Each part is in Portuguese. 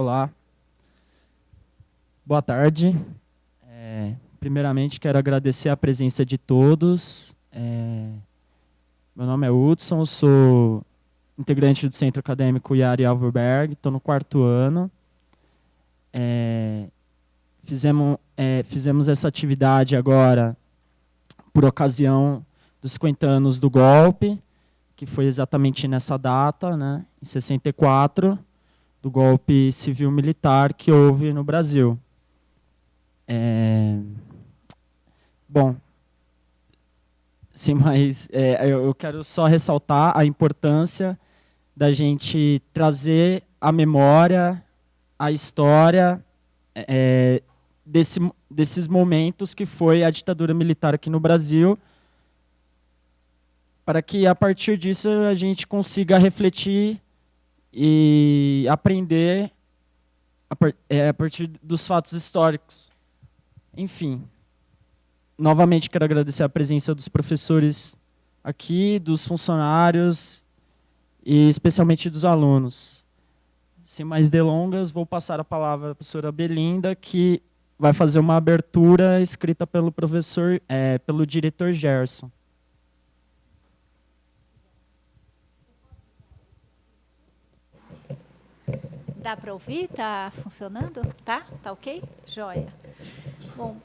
Olá. Boa tarde. Primeiramente, quero agradecer a presença de todos. Meu nome é Hudson, sou integrante do Centro Acadêmico Yari Alverberg, estou no 4º ano. Fizemos essa atividade agora por ocasião dos 50 anos do golpe, que foi exatamente nessa data, né, em 64, do golpe civil-militar que houve no Brasil. Bom, sim, mas eu quero só ressaltar a importância da gente trazer a memória, a história desses momentos que foi a ditadura militar aqui no Brasil, para que, a partir disso, a gente consiga refletir e aprender a partir dos fatos históricos. Enfim, novamente quero agradecer a presença dos professores aqui, dos funcionários e especialmente dos alunos. Sem mais delongas, vou passar a palavra à professora Belinda, que vai fazer uma abertura escrita pelo pelo diretor Gerson. Dá para ouvir? Está funcionando? Tá? Tá ok? Joia. Bom,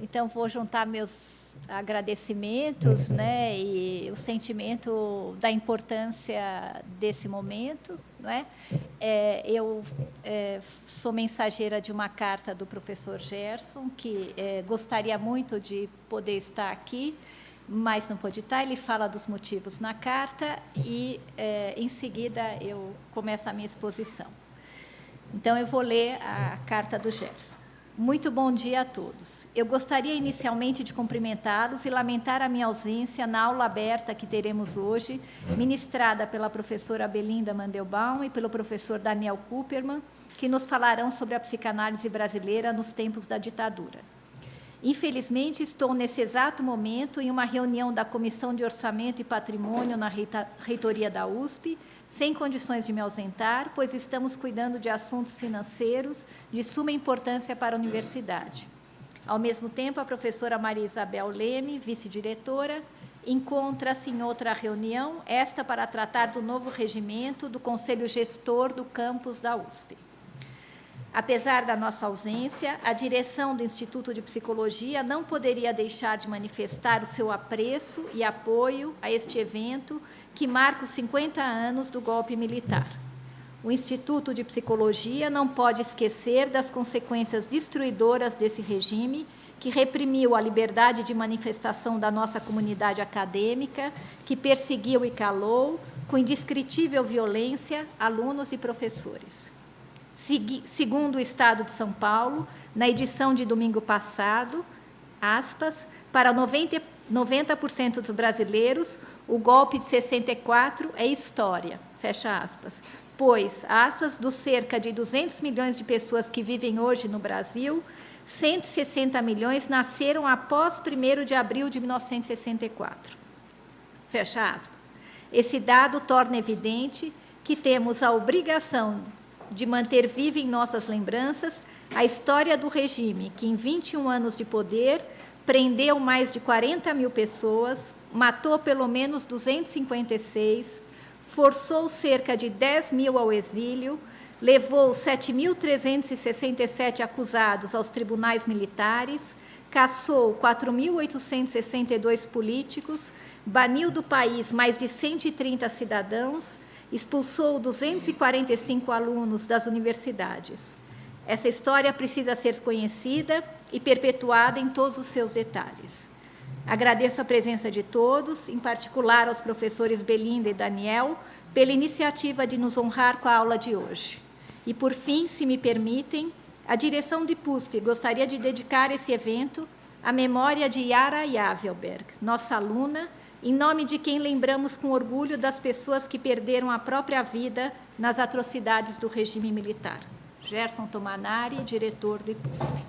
então vou juntar meus agradecimentos, né, e o sentimento da importância desse momento, não é? Eu sou mensageira de uma carta do professor Gerson, que gostaria muito de poder estar aqui, mas não pôde estar. Ele fala dos motivos na carta e, em seguida, eu começo a minha exposição. Então, eu vou ler a carta do Gerson. Muito bom dia a todos. Eu gostaria inicialmente de cumprimentá-los e lamentar a minha ausência na aula aberta que teremos hoje, ministrada pela professora Belinda Mandelbaum e pelo professor Daniel Kupperman, que nos falarão sobre a psicanálise brasileira nos tempos da ditadura. Infelizmente, estou nesse exato momento em uma reunião da Comissão de Orçamento e Patrimônio na reitoria da USP, sem condições de me ausentar, pois estamos cuidando de assuntos financeiros de suma importância para a universidade. Ao mesmo tempo, a professora Maria Isabel Leme, vice-diretora, encontra-se em outra reunião, esta para tratar do novo regimento do Conselho Gestor do campus da USP. Apesar da nossa ausência, a direção do Instituto de Psicologia não poderia deixar de manifestar o seu apreço e apoio a este evento que marca os 50 anos do golpe militar. O Instituto de Psicologia não pode esquecer das consequências destruidoras desse regime que reprimiu a liberdade de manifestação da nossa comunidade acadêmica, que perseguiu e calou, com indescritível violência, alunos e professores. Segundo o Estado de São Paulo, na edição de domingo passado, aspas, para 90% dos brasileiros, o golpe de 64 é história, fecha aspas, pois, aspas, dos cerca de 200 milhões de pessoas que vivem hoje no Brasil, 160 milhões nasceram após 1º de abril de 1964, fecha aspas. Esse dado torna evidente que temos a obrigação de manter viva em nossas lembranças a história do regime que, em 21 anos de poder, prendeu mais de 40 mil pessoas, matou pelo menos 256, forçou cerca de 10 mil ao exílio, levou 7.367 acusados aos tribunais militares, cassou 4.862 políticos, baniu do país mais de 130 cidadãos, expulsou 245 alunos das universidades. Essa história precisa ser conhecida e perpetuada em todos os seus detalhes. Agradeço a presença de todos, em particular aos professores Belinda e Daniel, pela iniciativa de nos honrar com a aula de hoje. E, por fim, se me permitem, a direção de PUSP gostaria de dedicar esse evento à memória de Yara Yavelberg, nossa aluna, em nome de quem lembramos com orgulho das pessoas que perderam a própria vida nas atrocidades do regime militar. Gerson Tomanari, diretor do IPUSP.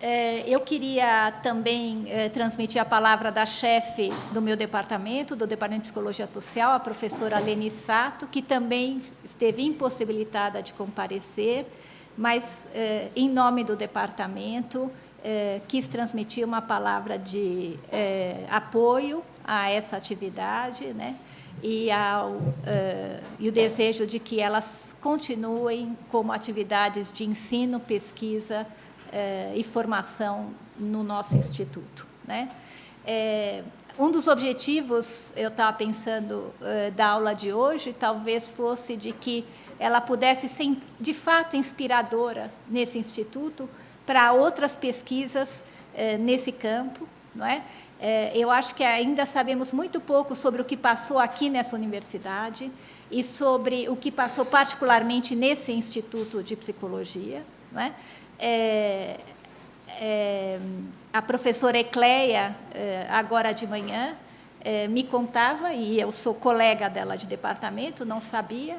Eu queria também transmitir a palavra da chefe do meu departamento, do Departamento de Psicologia Social, a professora Leni Sato, que também esteve impossibilitada de comparecer, mas, em nome do departamento, quis transmitir uma palavra de apoio a essa atividade, né? E o desejo de que elas continuem como atividades de ensino, pesquisa e formação no nosso instituto, né? Um dos objetivos, eu estava pensando, da aula de hoje, talvez fosse de que ela pudesse ser, de fato, inspiradora nesse instituto para outras pesquisas nesse campo, não é? Eu acho que ainda sabemos muito pouco sobre o que passou aqui nessa universidade e sobre o que passou particularmente nesse Instituto de Psicologia, não é? A professora Ecleia, agora de manhã, me contava, e eu sou colega dela de departamento, não sabia,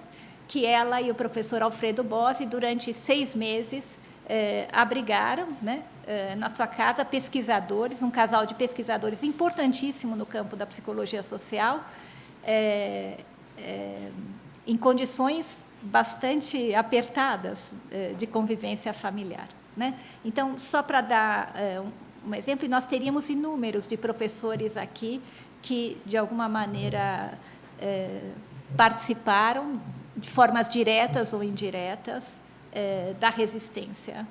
que ela e o professor Alfredo Bossi, durante 6 meses, abrigaram, né, na sua casa, pesquisadores, um casal de pesquisadores importantíssimo no campo da psicologia social, em condições bastante apertadas de convivência familiar, né? Então, só para dar um exemplo, nós teríamos inúmeros de professores aqui que, de alguma maneira, participaram, de formas diretas ou indiretas, da resistência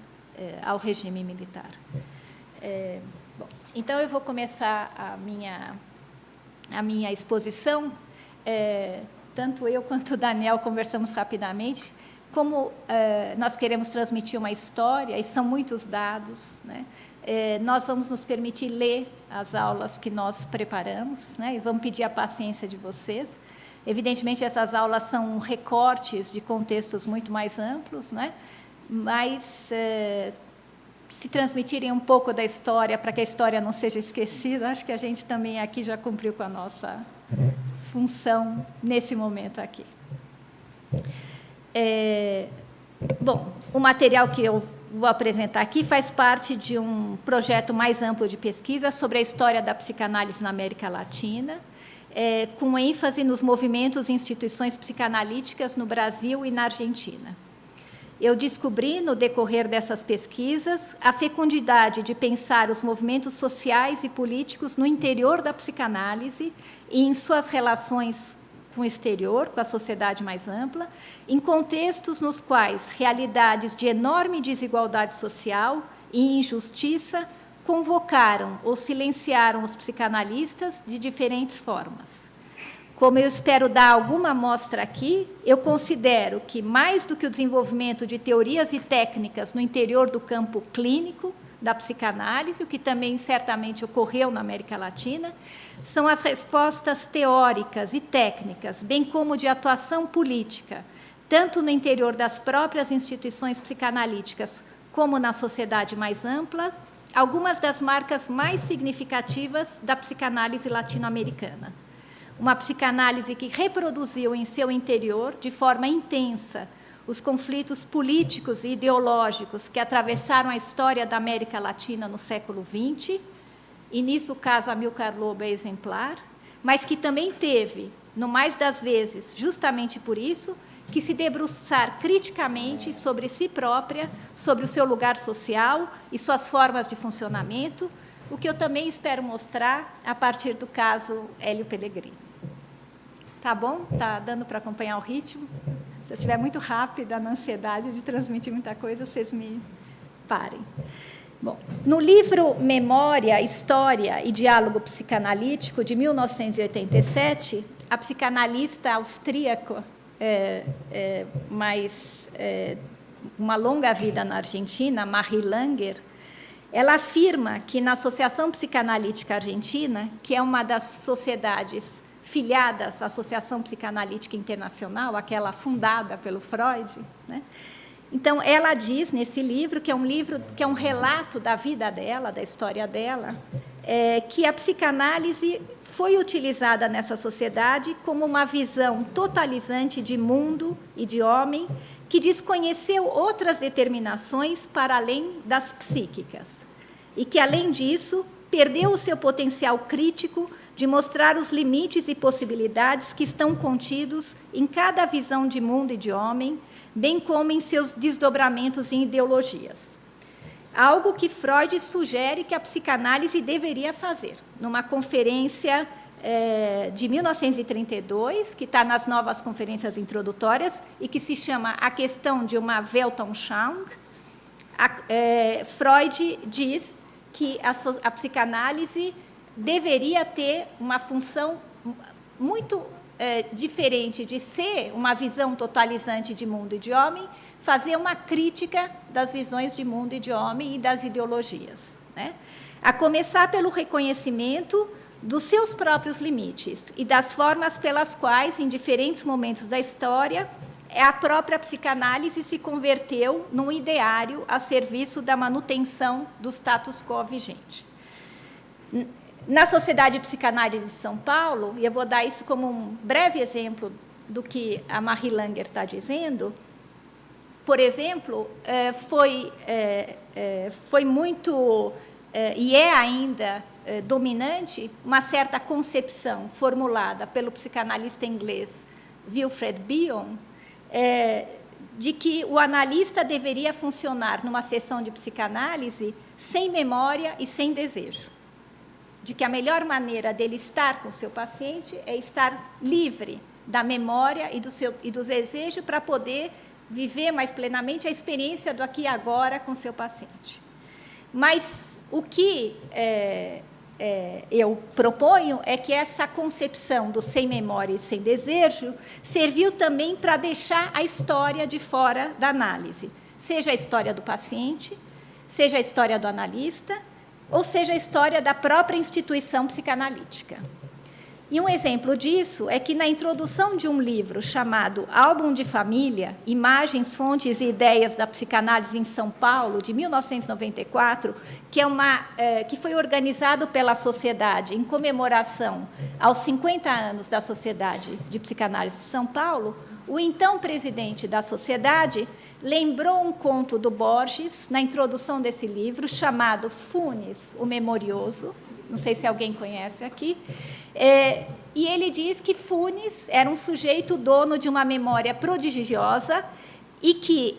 ao regime militar. Bom, então, eu vou começar a minha exposição. Tanto eu quanto o Daniel conversamos rapidamente. Como nós queremos transmitir uma história, e são muitos dados, né? Nós vamos nos permitir ler as aulas que nós preparamos, né? E vamos pedir a paciência de vocês. Evidentemente, essas aulas são recortes de contextos muito mais amplos, né? Mas, se transmitirem um pouco da história, para que a história não seja esquecida, acho que a gente também aqui já cumpriu com a nossa função nesse momento aqui. Bom, o material que eu vou apresentar aqui faz parte de um projeto mais amplo de pesquisa sobre a história da psicanálise na América Latina, com ênfase nos movimentos e instituições psicanalíticas no Brasil e na Argentina. Eu descobri, no decorrer dessas pesquisas, a fecundidade de pensar os movimentos sociais e políticos no interior da psicanálise e em suas relações com o exterior, com a sociedade mais ampla, em contextos nos quais realidades de enorme desigualdade social e injustiça convocaram ou silenciaram os psicanalistas de diferentes formas. Como eu espero dar alguma amostra aqui, eu considero que, mais do que o desenvolvimento de teorias e técnicas no interior do campo clínico da psicanálise, o que também certamente ocorreu na América Latina, são as respostas teóricas e técnicas, bem como de atuação política, tanto no interior das próprias instituições psicanalíticas como na sociedade mais ampla, algumas das marcas mais significativas da psicanálise latino-americana. Uma psicanálise que reproduziu em seu interior, de forma intensa, os conflitos políticos e ideológicos que atravessaram a história da América Latina no século XX, e nisso o caso Amílcar Lobo é exemplar, mas que também teve, no mais das vezes, justamente por isso, que se debruçar criticamente sobre si própria, sobre o seu lugar social e suas formas de funcionamento, o que eu também espero mostrar a partir do caso Hélio Pellegrini. Tá bom? Tá dando para acompanhar o ritmo? Se eu estiver muito rápida, na ansiedade de transmitir muita coisa, vocês me parem. Bom, no livro Memória, História e Diálogo Psicanalítico, de 1987, a psicanalista austríaca, uma longa vida na Argentina, Marie Langer, ela afirma que na Associação Psicanalítica Argentina, que é uma das sociedades filiadas à Associação Psicanalítica Internacional, aquela fundada pelo Freud, né? Então, ela diz, nesse livro, que é um relato da vida dela, da história dela, que a psicanálise foi utilizada nessa sociedade como uma visão totalizante de mundo e de homem que desconheceu outras determinações para além das psíquicas. e que, além disso, perdeu o seu potencial crítico de mostrar os limites e possibilidades que estão contidos em cada visão de mundo e de homem, bem como em seus desdobramentos em ideologias. Algo que Freud sugere que a psicanálise deveria fazer, numa conferência de 1932, que está nas novas conferências introdutórias, e que se chama A Questão de uma Weltanschauung. Freud diz que a psicanálise deveria ter uma função muito diferente de ser uma visão totalizante de mundo e de homem, fazer uma crítica das visões de mundo e de homem e das ideologias, né? A começar pelo reconhecimento dos seus próprios limites e das formas pelas quais, em diferentes momentos da história, a própria psicanálise se converteu num ideário a serviço da manutenção do status quo vigente. Na Sociedade de Psicanálise de São Paulo, e eu vou dar isso como um breve exemplo do que a Marie Langer está dizendo, por exemplo, foi muito, e é ainda dominante, uma certa concepção formulada pelo psicanalista inglês Wilfred Bion, de que o analista deveria funcionar numa sessão de psicanálise sem memória e sem desejo. De que a melhor maneira dele estar com o seu paciente é estar livre da memória e do desejo para poder viver mais plenamente a experiência do aqui e agora com o seu paciente. Mas o que eu proponho é que essa concepção do sem memória e sem desejo serviu também para deixar a história de fora da análise, seja a história do paciente, seja a história do analista, ou seja a história da própria instituição psicanalítica. E um exemplo disso é que, na introdução de um livro chamado Álbum de Família, Imagens, Fontes e Ideias da Psicanálise em São Paulo, de 1994, que foi organizado pela Sociedade em comemoração aos 50 anos da Sociedade de Psicanálise de São Paulo, o então presidente da Sociedade lembrou um conto do Borges, na introdução desse livro, chamado Funes, o Memorioso. Não sei se alguém conhece aqui. E ele diz que Funes era um sujeito dono de uma memória prodigiosa e que,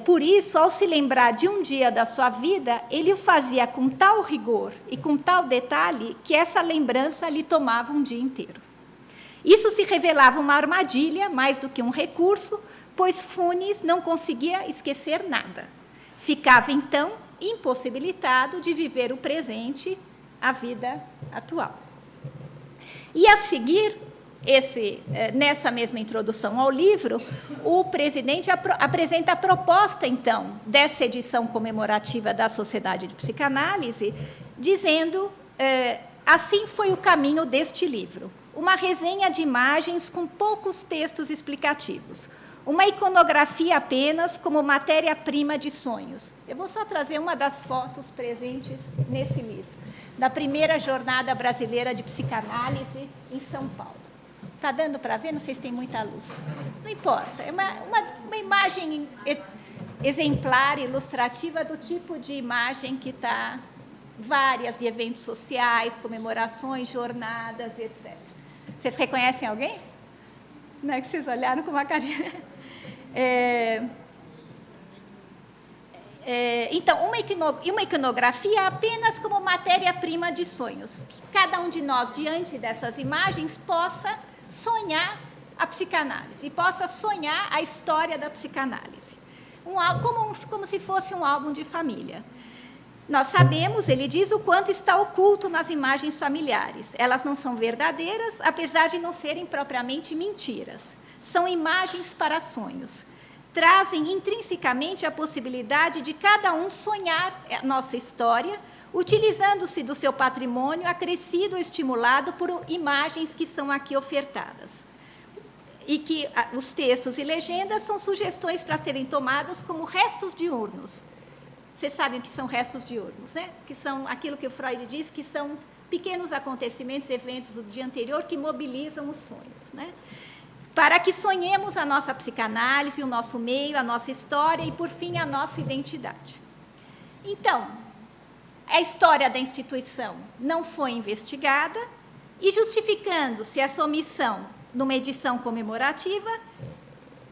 por isso, ao se lembrar de um dia da sua vida, ele o fazia com tal rigor e com tal detalhe que essa lembrança lhe tomava um dia inteiro. Isso se revelava uma armadilha, mais do que um recurso, pois Funes não conseguia esquecer nada. Ficava, então, impossibilitado de viver o presente, a vida atual. E, a seguir, nessa mesma introdução ao livro, o presidente apresenta a proposta, então, dessa edição comemorativa da Sociedade de Psicanálise, dizendo, assim foi o caminho deste livro, uma resenha de imagens com poucos textos explicativos, uma iconografia apenas como matéria-prima de sonhos. Eu vou só trazer uma das fotos presentes nesse livro, da primeira jornada brasileira de psicanálise em São Paulo. Está dando para ver? Não sei se tem muita luz. Não importa. É uma imagem exemplar, ilustrativa do tipo de imagem que está várias de eventos sociais, comemorações, jornadas, etc. Vocês reconhecem alguém? Não é que vocês olharam com uma carinha... Então, uma iconografia apenas como matéria-prima de sonhos. Que cada um de nós, diante dessas imagens, possa sonhar a psicanálise, e possa sonhar a história da psicanálise. Como se fosse um álbum de família. Nós sabemos, ele diz, o quanto está oculto nas imagens familiares. Elas não são verdadeiras, apesar de não serem propriamente mentiras. São imagens para sonhos. Trazem intrinsecamente a possibilidade de cada um sonhar a nossa história, utilizando-se do seu patrimônio acrescido ou estimulado por imagens que são aqui ofertadas. E que os textos e legendas são sugestões para serem tomados como restos diurnos. Vocês sabem o que são restos diurnos, né? Que são aquilo que o Freud diz que são pequenos acontecimentos, eventos do dia anterior que mobilizam os sonhos, né? Para que sonhemos a nossa psicanálise, o nosso meio, a nossa história e, por fim, a nossa identidade. Então, a história da instituição não foi investigada e, justificando-se essa omissão numa edição comemorativa,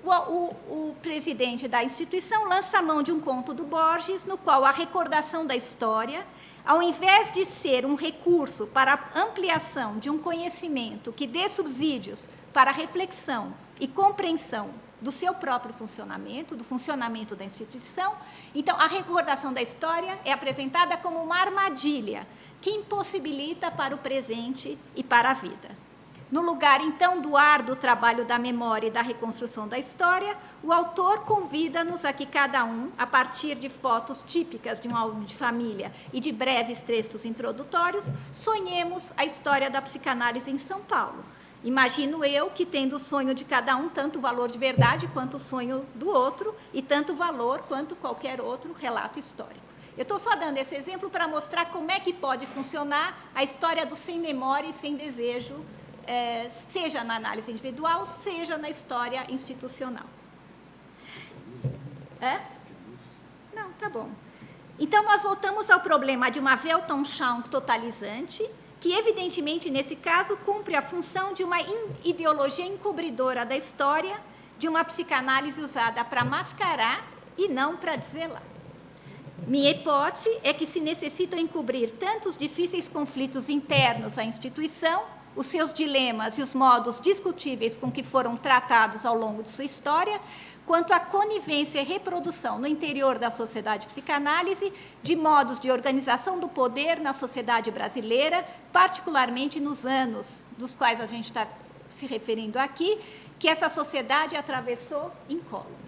o presidente da instituição lança a mão de um conto do Borges, no qual a recordação da história, ao invés de ser um recurso para a ampliação de um conhecimento que dê subsídios para a reflexão e compreensão do seu próprio funcionamento, do funcionamento da instituição, então a recordação da história é apresentada como uma armadilha que impossibilita para o presente e para a vida. No lugar, então, do árduo trabalho da memória e da reconstrução da história, o autor convida-nos a que cada um, a partir de fotos típicas de um álbum de família e de breves textos introdutórios, sonhemos a história da psicanálise em São Paulo. Imagino eu que, tendo o sonho de cada um, tanto o valor de verdade quanto o sonho do outro, e tanto valor quanto qualquer outro relato histórico. Eu estou só dando esse exemplo para mostrar como é que pode funcionar a história do sem memória e sem desejo, seja na análise individual, seja na história institucional. Não, tá bom. Então, nós voltamos ao problema de uma Weltanschauung totalizante, que, evidentemente, nesse caso, cumpre a função de uma ideologia encobridora da história, de uma psicanálise usada para mascarar e não para desvelar. Minha hipótese é que se necessitam encobrir tanto os difíceis conflitos internos à instituição, os seus dilemas e os modos discutíveis com que foram tratados ao longo de sua história, quanto a conivência e reprodução no interior da sociedade psicanálise de modos de organização do poder na sociedade brasileira, particularmente nos anos dos quais a gente está se referindo aqui, que essa sociedade atravessou incólume.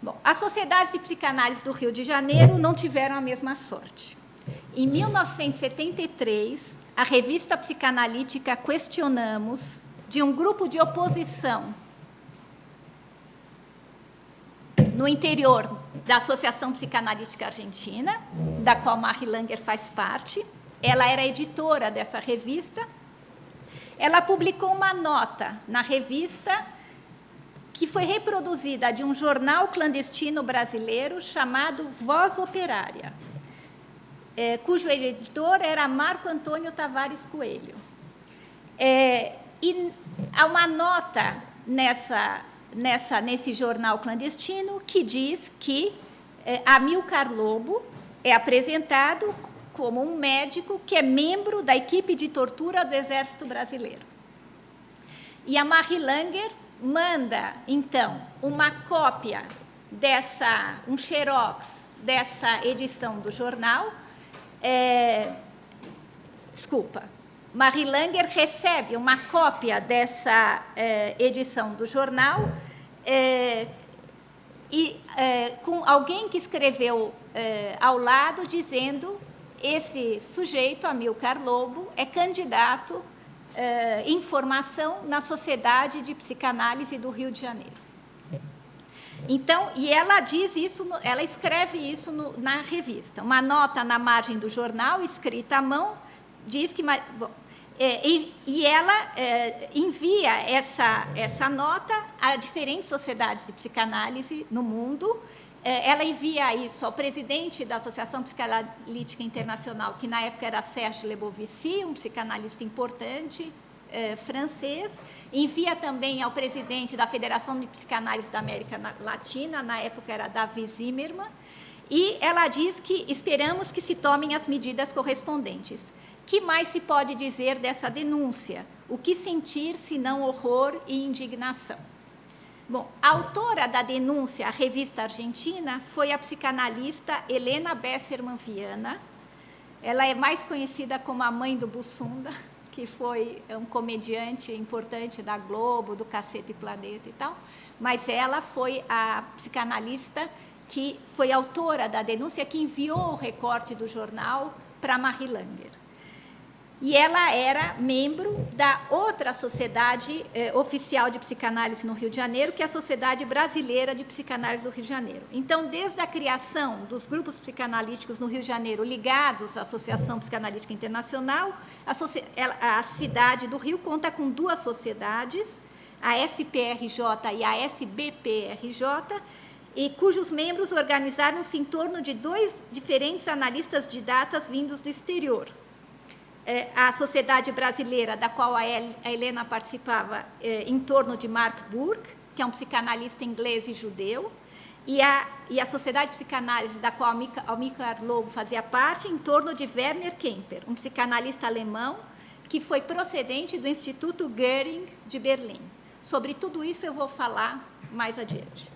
Bom, as sociedades de psicanálise do Rio de Janeiro não tiveram a mesma sorte. Em 1973, a revista psicanalítica Questionamos, de um grupo de oposição no interior da Associação Psicanalítica Argentina, da qual Marie Langer faz parte. Ela era editora dessa revista. Ela publicou uma nota na revista que foi reproduzida de um jornal clandestino brasileiro chamado Voz Operária, cujo editor era Marco Antônio Tavares Coelho. E há uma nota nesse jornal clandestino que diz que Amilcar Lobo é apresentado como um médico que é membro da equipe de tortura do Exército Brasileiro. E a Marie Langer manda, então, uma cópia um xerox dessa edição do jornal. Marie Langer recebe uma cópia dessa edição do jornal com alguém que escreveu ao lado dizendo: esse sujeito, Amilcar Lobo, é candidato em formação na Sociedade de Psicanálise do Rio de Janeiro. Então, e ela diz isso, ela escreve isso na revista. Uma nota na margem do jornal, escrita à mão, diz que... Bom, e ela envia essa nota a diferentes sociedades de psicanálise no mundo. Ela envia isso ao presidente da Associação Psicanalítica Internacional, que na época era Serge Lebovici, um psicanalista importante francês. Envia também ao presidente da Federação de Psicanálise da América Latina, na época era Davi Zimmermann, e ela diz que esperamos que se tomem as medidas correspondentes. Que mais se pode dizer dessa denúncia? O que sentir, senão horror e indignação? Bom, a autora da denúncia à revista argentina foi a psicanalista Helena Bessermann Viana. Ela é mais conhecida como a mãe do Bussunda, que foi um comediante importante da Globo, do Cacete e Planeta e tal, mas ela foi a psicanalista que foi autora da denúncia, que enviou o recorte do jornal para Marie Langer. E ela era membro da outra sociedade oficial de psicanálise no Rio de Janeiro, que é a Sociedade Brasileira de Psicanálise do Rio de Janeiro. Então, desde a criação dos grupos psicanalíticos no Rio de Janeiro ligados à Associação Psicanalítica Internacional, a cidade do Rio conta com duas sociedades, a SPRJ e a SBPRJ, e cujos membros organizaram-se em torno de 2 diferentes analistas de datas vindos do exterior. A Sociedade Brasileira, da qual a Helena participava, em torno de Mark Burke, que é um psicanalista inglês e judeu, e a Sociedade de Psicanálise, da qual Amilcar Lobo fazia parte, em torno de Werner Kemper, um psicanalista alemão que foi procedente do Instituto Göring de Berlim. Sobre tudo isso eu vou falar mais adiante.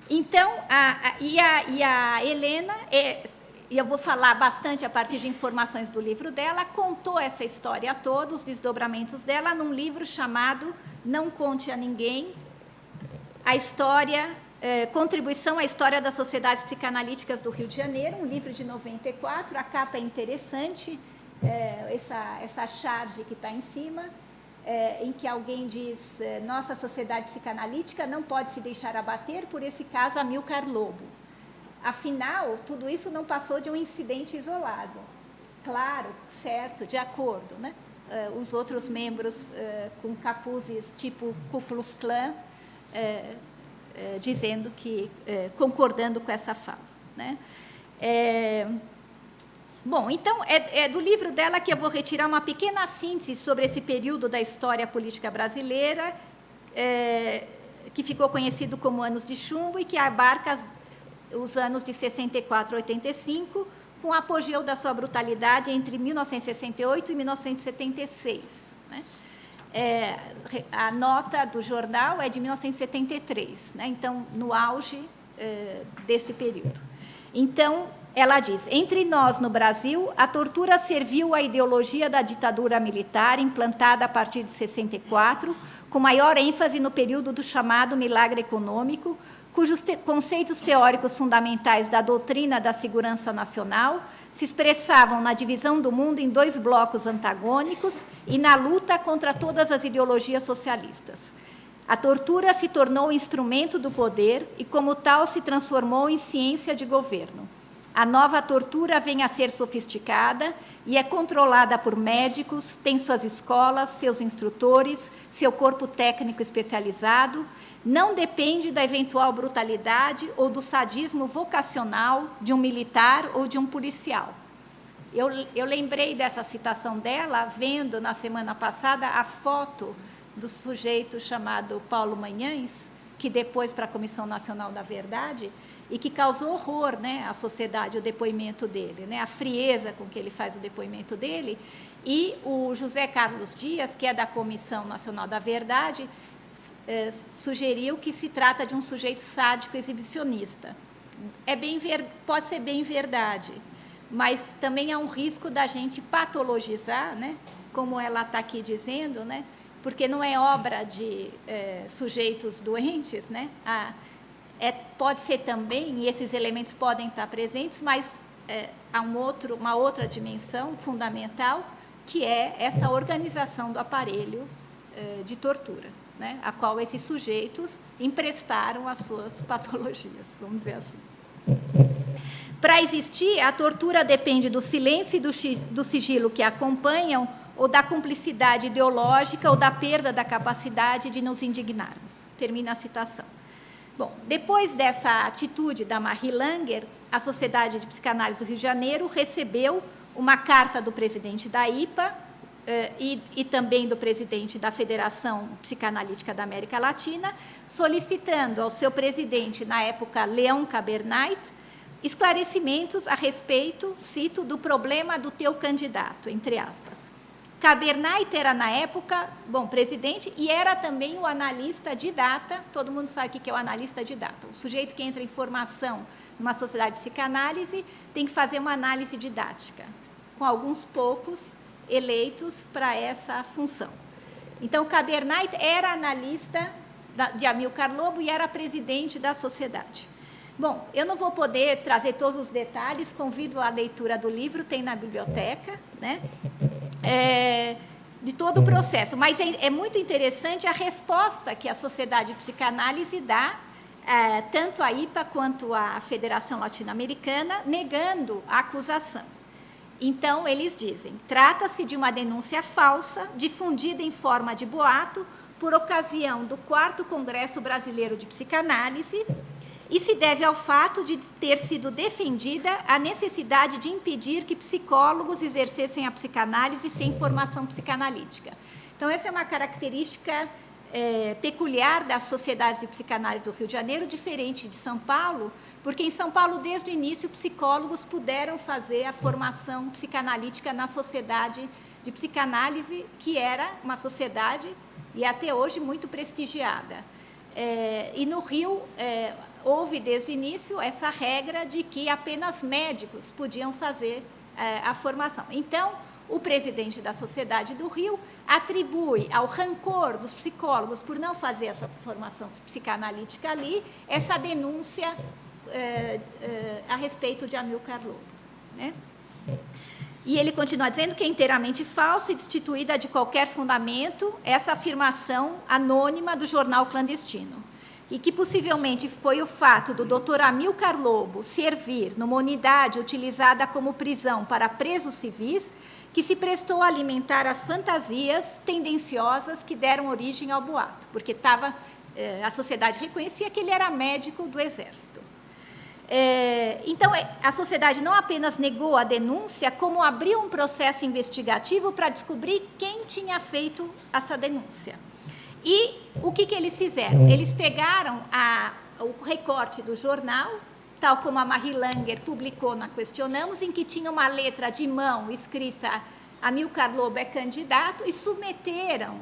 Então, a Helena, e eu vou falar bastante a partir de informações do livro dela, contou essa história toda, os desdobramentos dela, num livro chamado Não Conte a Ninguém, a história, Contribuição à História das Sociedades Psicanalíticas do Rio de Janeiro, um livro de 94, a capa é interessante, essa charge que está em cima, em que alguém diz, nossa sociedade psicanalítica não pode se deixar abater por esse caso Amilcar Lobo. Afinal, tudo isso não passou de um incidente isolado. Claro, certo, de acordo, né? Os outros membros com capuzes tipo Ku Klux Klan, dizendo que, concordando com essa fala, né? Bom, então, é do livro dela que eu vou retirar uma pequena síntese sobre esse período da história política brasileira, que ficou conhecido como Anos de Chumbo e que abarca os anos de 64 a 85, com o apogeu da sua brutalidade entre 1968 e 1976. Né? A nota do jornal é de 1973, né? Então, no auge desse período. Então, ela diz, entre nós, no Brasil, a tortura serviu à ideologia da ditadura militar, implantada a partir de 64, com maior ênfase no período do chamado milagre econômico, cujos conceitos teóricos fundamentais da doutrina da segurança nacional se expressavam na divisão do mundo em 2 blocos antagônicos e na luta contra todas as ideologias socialistas. A tortura se tornou instrumento do poder e, como tal, se transformou em ciência de governo. A nova tortura vem a ser sofisticada e é controlada por médicos, tem suas escolas, seus instrutores, seu corpo técnico especializado, não depende da eventual brutalidade ou do sadismo vocacional de um militar ou de um policial. Eu lembrei dessa citação dela, vendo, na semana passada, a foto do sujeito chamado Paulo Manhães, que depois para a Comissão Nacional da Verdade, e que causou horror, né, à sociedade, o depoimento dele, né, a frieza com que ele faz o depoimento dele, e o José Carlos Dias, que é da Comissão Nacional da Verdade, sugeriu que se trata de um sujeito sádico exibicionista. Pode ser bem verdade, mas também há um risco da gente patologizar, né, como ela está aqui dizendo, né, porque não é obra de sujeitos doentes, né, pode ser também, e esses elementos podem estar presentes, mas há uma outra dimensão fundamental, que é essa organização do aparelho de tortura, né, a qual esses sujeitos emprestaram as suas patologias, vamos dizer assim. Para existir, a tortura depende do silêncio e do sigilo que a acompanham, ou da cumplicidade ideológica, ou da perda da capacidade de nos indignarmos. Termina a citação. Bom, depois dessa atitude da Marie Langer, a Sociedade de Psicanálise do Rio de Janeiro recebeu uma carta do presidente da IPA e também do presidente da Federação Psicanalítica da América Latina, solicitando ao seu presidente, na época, Leon Kabernait, esclarecimentos a respeito, cito, do problema do teu candidato, entre aspas. Kabernait era, na época, presidente, e era também o analista de data. Todo mundo sabe o que é o analista de data. O sujeito que entra em formação numa sociedade de psicanálise tem que fazer uma análise didática, com alguns poucos eleitos para essa função. Então, Kabernait era analista de Amilcar Lobo e era presidente da sociedade. Bom, eu não vou poder trazer todos os detalhes, convido à leitura do livro, tem na biblioteca, né? De todo o processo, mas é muito interessante a resposta que a Sociedade de Psicanálise dá, tanto a IPA quanto a Federação Latino-Americana, negando a acusação. Então, eles dizem, trata-se de uma denúncia falsa, difundida em forma de boato, por ocasião do 4º Congresso Brasileiro de Psicanálise, e se deve ao fato de ter sido defendida a necessidade de impedir que psicólogos exercessem a psicanálise sem formação psicanalítica. Então, essa é uma característica peculiar das sociedades de psicanálise do Rio de Janeiro, diferente de São Paulo, porque em São Paulo, desde o início, psicólogos puderam fazer a formação psicanalítica na sociedade de psicanálise, que era uma sociedade, e até hoje, muito prestigiada. E no Rio, houve desde o início essa regra de que apenas médicos podiam fazer a formação. Então, o presidente da Sociedade do Rio atribui ao rancor dos psicólogos por não fazer essa formação psicanalítica ali, essa denúncia a respeito de Amilcar Lobo, né? E ele continua dizendo que é inteiramente falsa e destituída de qualquer fundamento essa afirmação anônima do jornal clandestino, e que possivelmente foi o fato do Dr. Amilcar Lobo servir numa unidade utilizada como prisão para presos civis que se prestou a alimentar as fantasias tendenciosas que deram origem ao boato, porque a sociedade reconhecia que ele era médico do Exército. Então, a sociedade não apenas negou a denúncia, como abriu um processo investigativo para descobrir quem tinha feito essa denúncia. E o que eles fizeram? Eles pegaram o recorte do jornal, tal como a Marie Langer publicou na Questionamos, em que tinha uma letra de mão escrita Amilcar Lobo é candidato, e submeteram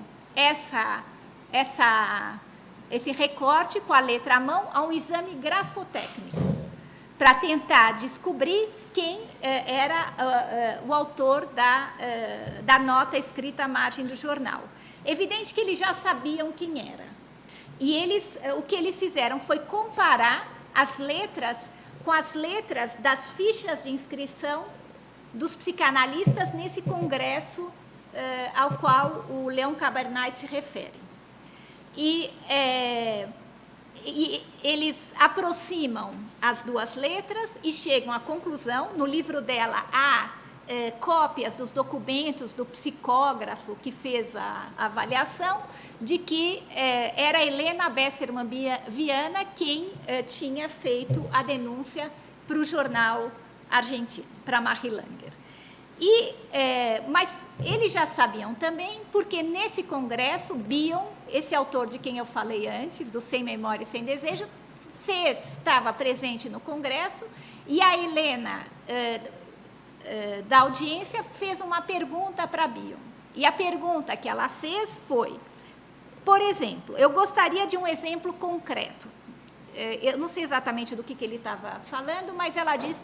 esse recorte com a letra à mão a um exame grafotécnico, para tentar descobrir quem era o autor da nota escrita à margem do jornal. Evidente que eles já sabiam quem era. E o que eles fizeram foi comparar as letras com as letras das fichas de inscrição dos psicanalistas nesse congresso ao qual o Leon Cabernet se refere. E eles aproximam as duas letras e chegam à conclusão, no livro dela há cópias dos documentos do psicógrafo que fez a avaliação, de que era Helena Besserman Viana quem tinha feito a denúncia para o jornal argentino, para Marie Langer. Mas eles já sabiam também, porque nesse congresso, Bion, esse autor de quem eu falei antes, do Sem Memória e Sem Desejo, estava presente no congresso, e a Helena, da audiência, fez uma pergunta para Bion. E a pergunta que ela fez foi, por exemplo, eu gostaria de um exemplo concreto. Eu não sei exatamente do que ele estava falando, mas ela diz,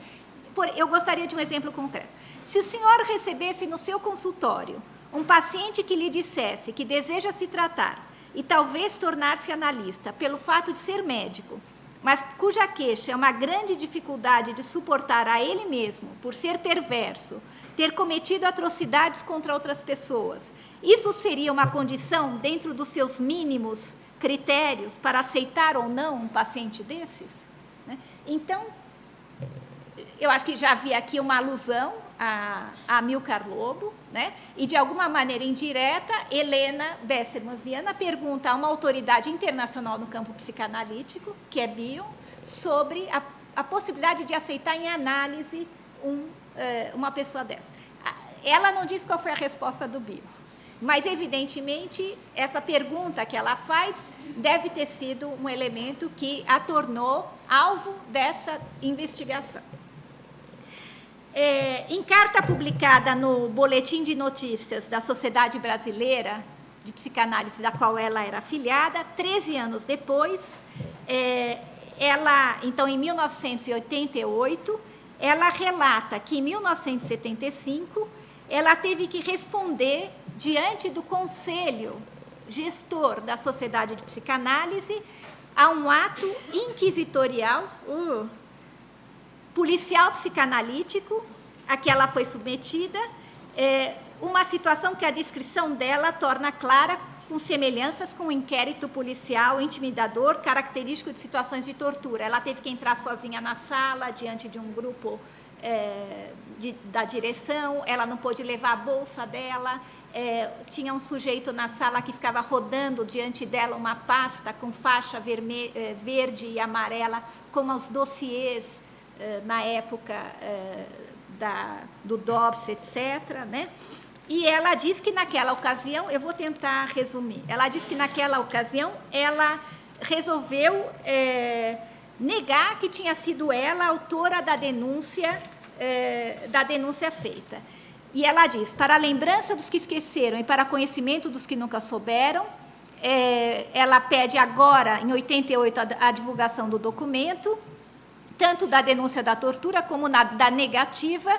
eu gostaria de um exemplo concreto. Se o senhor recebesse no seu consultório um paciente que lhe dissesse que deseja se tratar e talvez tornar-se analista pelo fato de ser médico, mas cuja queixa é uma grande dificuldade de suportar a ele mesmo, por ser perverso, ter cometido atrocidades contra outras pessoas, isso seria uma condição dentro dos seus mínimos critérios para aceitar ou não um paciente desses? Então, eu acho que já havia aqui uma alusão a Amilcar Lobo, né? E, de alguma maneira indireta, Helena Besserman Viana pergunta a uma autoridade internacional no campo psicanalítico, que é Bion, sobre a possibilidade de aceitar em análise uma pessoa dessa. Ela não diz qual foi a resposta do Bion, mas, evidentemente, essa pergunta que ela faz deve ter sido um elemento que a tornou alvo dessa investigação. Em carta publicada no Boletim de Notícias da Sociedade Brasileira de Psicanálise, da qual ela era afiliada, 13 anos depois, então, em 1988, ela relata que, em 1975, ela teve que responder diante do conselho gestor da Sociedade de Psicanálise a um ato inquisitorial, policial psicanalítico, a que ela foi submetida, uma situação que a descrição dela torna clara, com semelhanças com o inquérito policial intimidador, característico de situações de tortura. Ela teve que entrar sozinha na sala, diante de um grupo da direção, ela não pôde levar a bolsa dela, tinha um sujeito na sala que ficava rodando diante dela uma pasta com faixa verde e amarela, como os dossiês na época do Dobbs, etc., né? E ela diz que naquela ocasião, eu vou tentar resumir, ela diz que naquela ocasião ela resolveu negar que tinha sido ela a autora da denúncia feita. E ela diz, para a lembrança dos que esqueceram e para conhecimento dos que nunca souberam, ela pede agora, em 88, a divulgação do documento, tanto da denúncia da tortura como da negativa.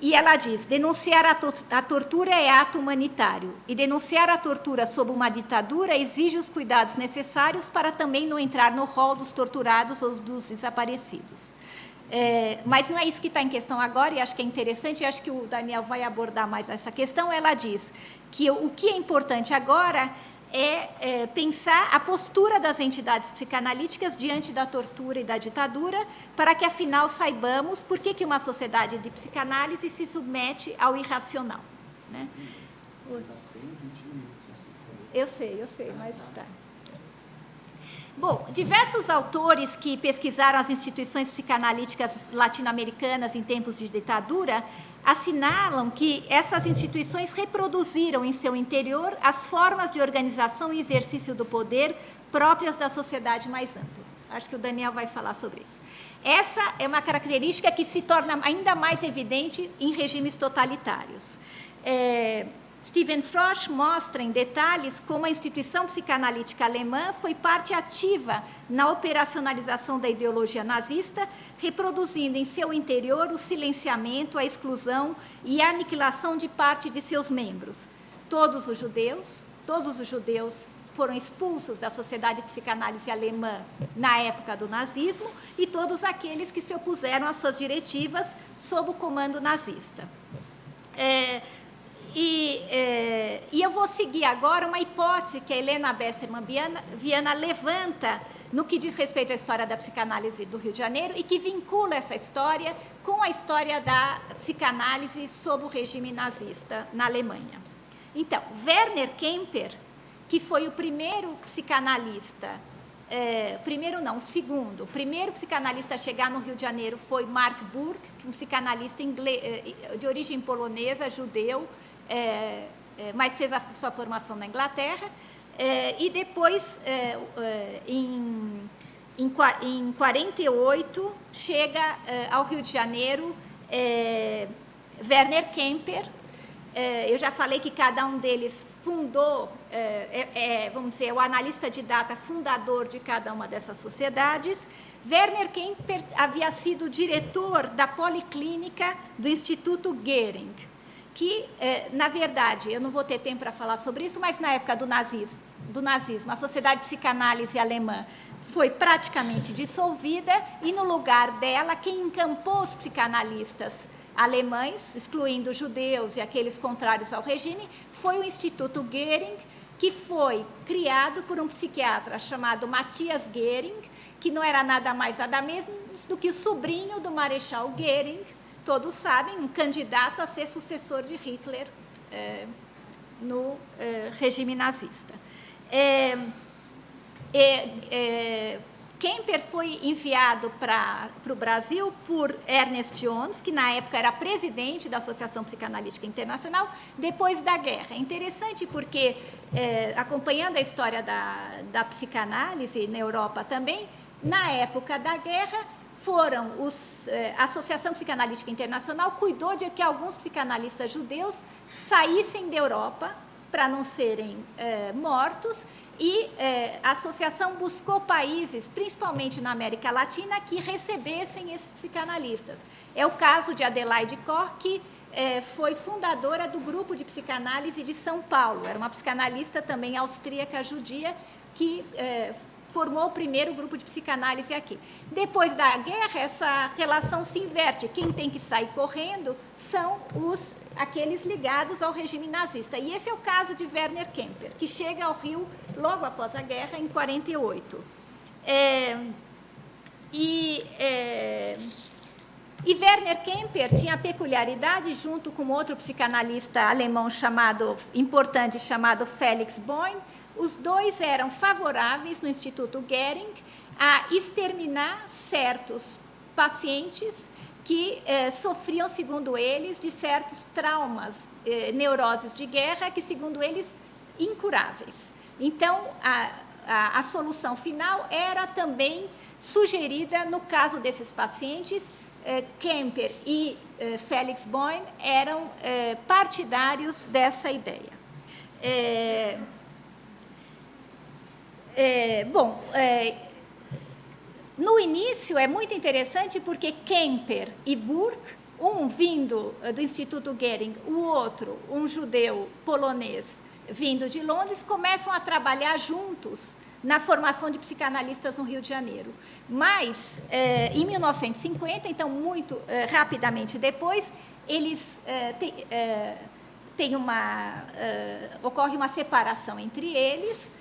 E ela diz, denunciar a tortura é ato humanitário, e denunciar a tortura sob uma ditadura exige os cuidados necessários para também não entrar no rol dos torturados ou dos desaparecidos. Mas não é isso que está em questão agora, e acho que é interessante, e acho que o Daniel vai abordar mais essa questão. Ela diz que o que é importante agora é pensar a postura das entidades psicanalíticas diante da tortura e da ditadura, para que, afinal, saibamos por que uma sociedade de psicanálise se submete ao irracional. Né? Eu sei, mas está. Bom, diversos autores que pesquisaram as instituições psicanalíticas latino-americanas em tempos de ditadura assinalam que essas instituições reproduziram em seu interior as formas de organização e exercício do poder próprias da sociedade mais ampla. Acho que o Daniel vai falar sobre isso. Essa é uma característica que se torna ainda mais evidente em regimes totalitários. Stephen Frosch mostra em detalhes como a instituição psicanalítica alemã foi parte ativa na operacionalização da ideologia nazista, reproduzindo em seu interior o silenciamento, a exclusão e a aniquilação de parte de seus membros. Todos os judeus foram expulsos da sociedade de psicanálise alemã na época do nazismo, e todos aqueles que se opuseram às suas diretivas sob o comando nazista. E eu vou seguir agora uma hipótese que a Helena Besserman Viana levanta no que diz respeito à história da psicanálise do Rio de Janeiro e que vincula essa história com a história da psicanálise sob o regime nazista na Alemanha. Então, Werner Kemper, que foi o primeiro psicanalista, o primeiro psicanalista a chegar no Rio de Janeiro foi Mark Burke, um psicanalista de origem polonesa, judeu, mas fez a sua formação na Inglaterra, e depois, em 1948, chega ao Rio de Janeiro Werner Kemper. Eu já falei que cada um deles fundou, vamos dizer, o analista de data fundador de cada uma dessas sociedades. Werner Kemper havia sido diretor da Policlínica do Instituto Goering, que, na verdade, eu não vou ter tempo para falar sobre isso, mas na época do nazismo, a Sociedade de Psicanálise Alemã foi praticamente dissolvida, e no lugar dela, quem encampou os psicanalistas alemães, excluindo judeus e aqueles contrários ao regime, foi o Instituto Goering, que foi criado por um psiquiatra chamado Matthias Goering, que não era nada mais nada menos do que o sobrinho do Marechal Goering, todos sabem, um candidato a ser sucessor de Hitler no regime nazista. Kemper foi enviado para o Brasil por Ernest Jones, que na época era presidente da Associação Psicanalítica Internacional, depois da guerra. É interessante porque, acompanhando a história da psicanálise na Europa também, na época da guerra, a Associação Psicanalítica Internacional cuidou de que alguns psicanalistas judeus saíssem da Europa para não serem mortos, e a associação buscou países, principalmente na América Latina, que recebessem esses psicanalistas. É o caso de Adelaide Corr, que foi fundadora do Grupo de Psicanálise de São Paulo. Era uma psicanalista também austríaca judia que formou o primeiro grupo de psicanálise aqui. Depois da guerra, essa relação se inverte. Quem tem que sair correndo são aqueles ligados ao regime nazista. E esse é o caso de Werner Kemper, que chega ao Rio logo após a guerra, em 1948. E Werner Kemper tinha a peculiaridade, junto com outro psicanalista alemão importante chamado Felix Bohm, os dois eram favoráveis no Instituto Goering a exterminar certos pacientes que sofriam, segundo eles, de certos traumas, neuroses de guerra, que, segundo eles, incuráveis. Então, a solução final era também sugerida no caso desses pacientes. Kemper e Felix Bohm eram partidários dessa ideia. No início é muito interessante porque Kemper e Burke, um vindo do Instituto Goering, o outro, um judeu polonês vindo de Londres, começam a trabalhar juntos na formação de psicanalistas no Rio de Janeiro. Mas, em 1950, então, muito rapidamente depois, eles ocorre uma separação entre eles.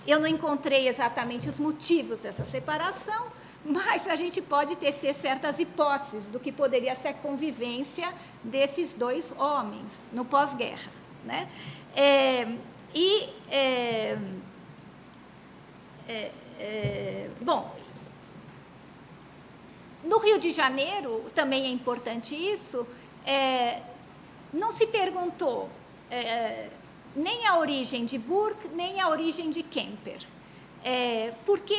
Eu não encontrei exatamente os motivos dessa separação, mas a gente pode tecer certas hipóteses do que poderia ser a convivência desses dois homens no pós-guerra, né? Bom, no Rio de Janeiro, também é importante isso, não se perguntou nem a origem de Burke, nem a origem de Kemper. Porque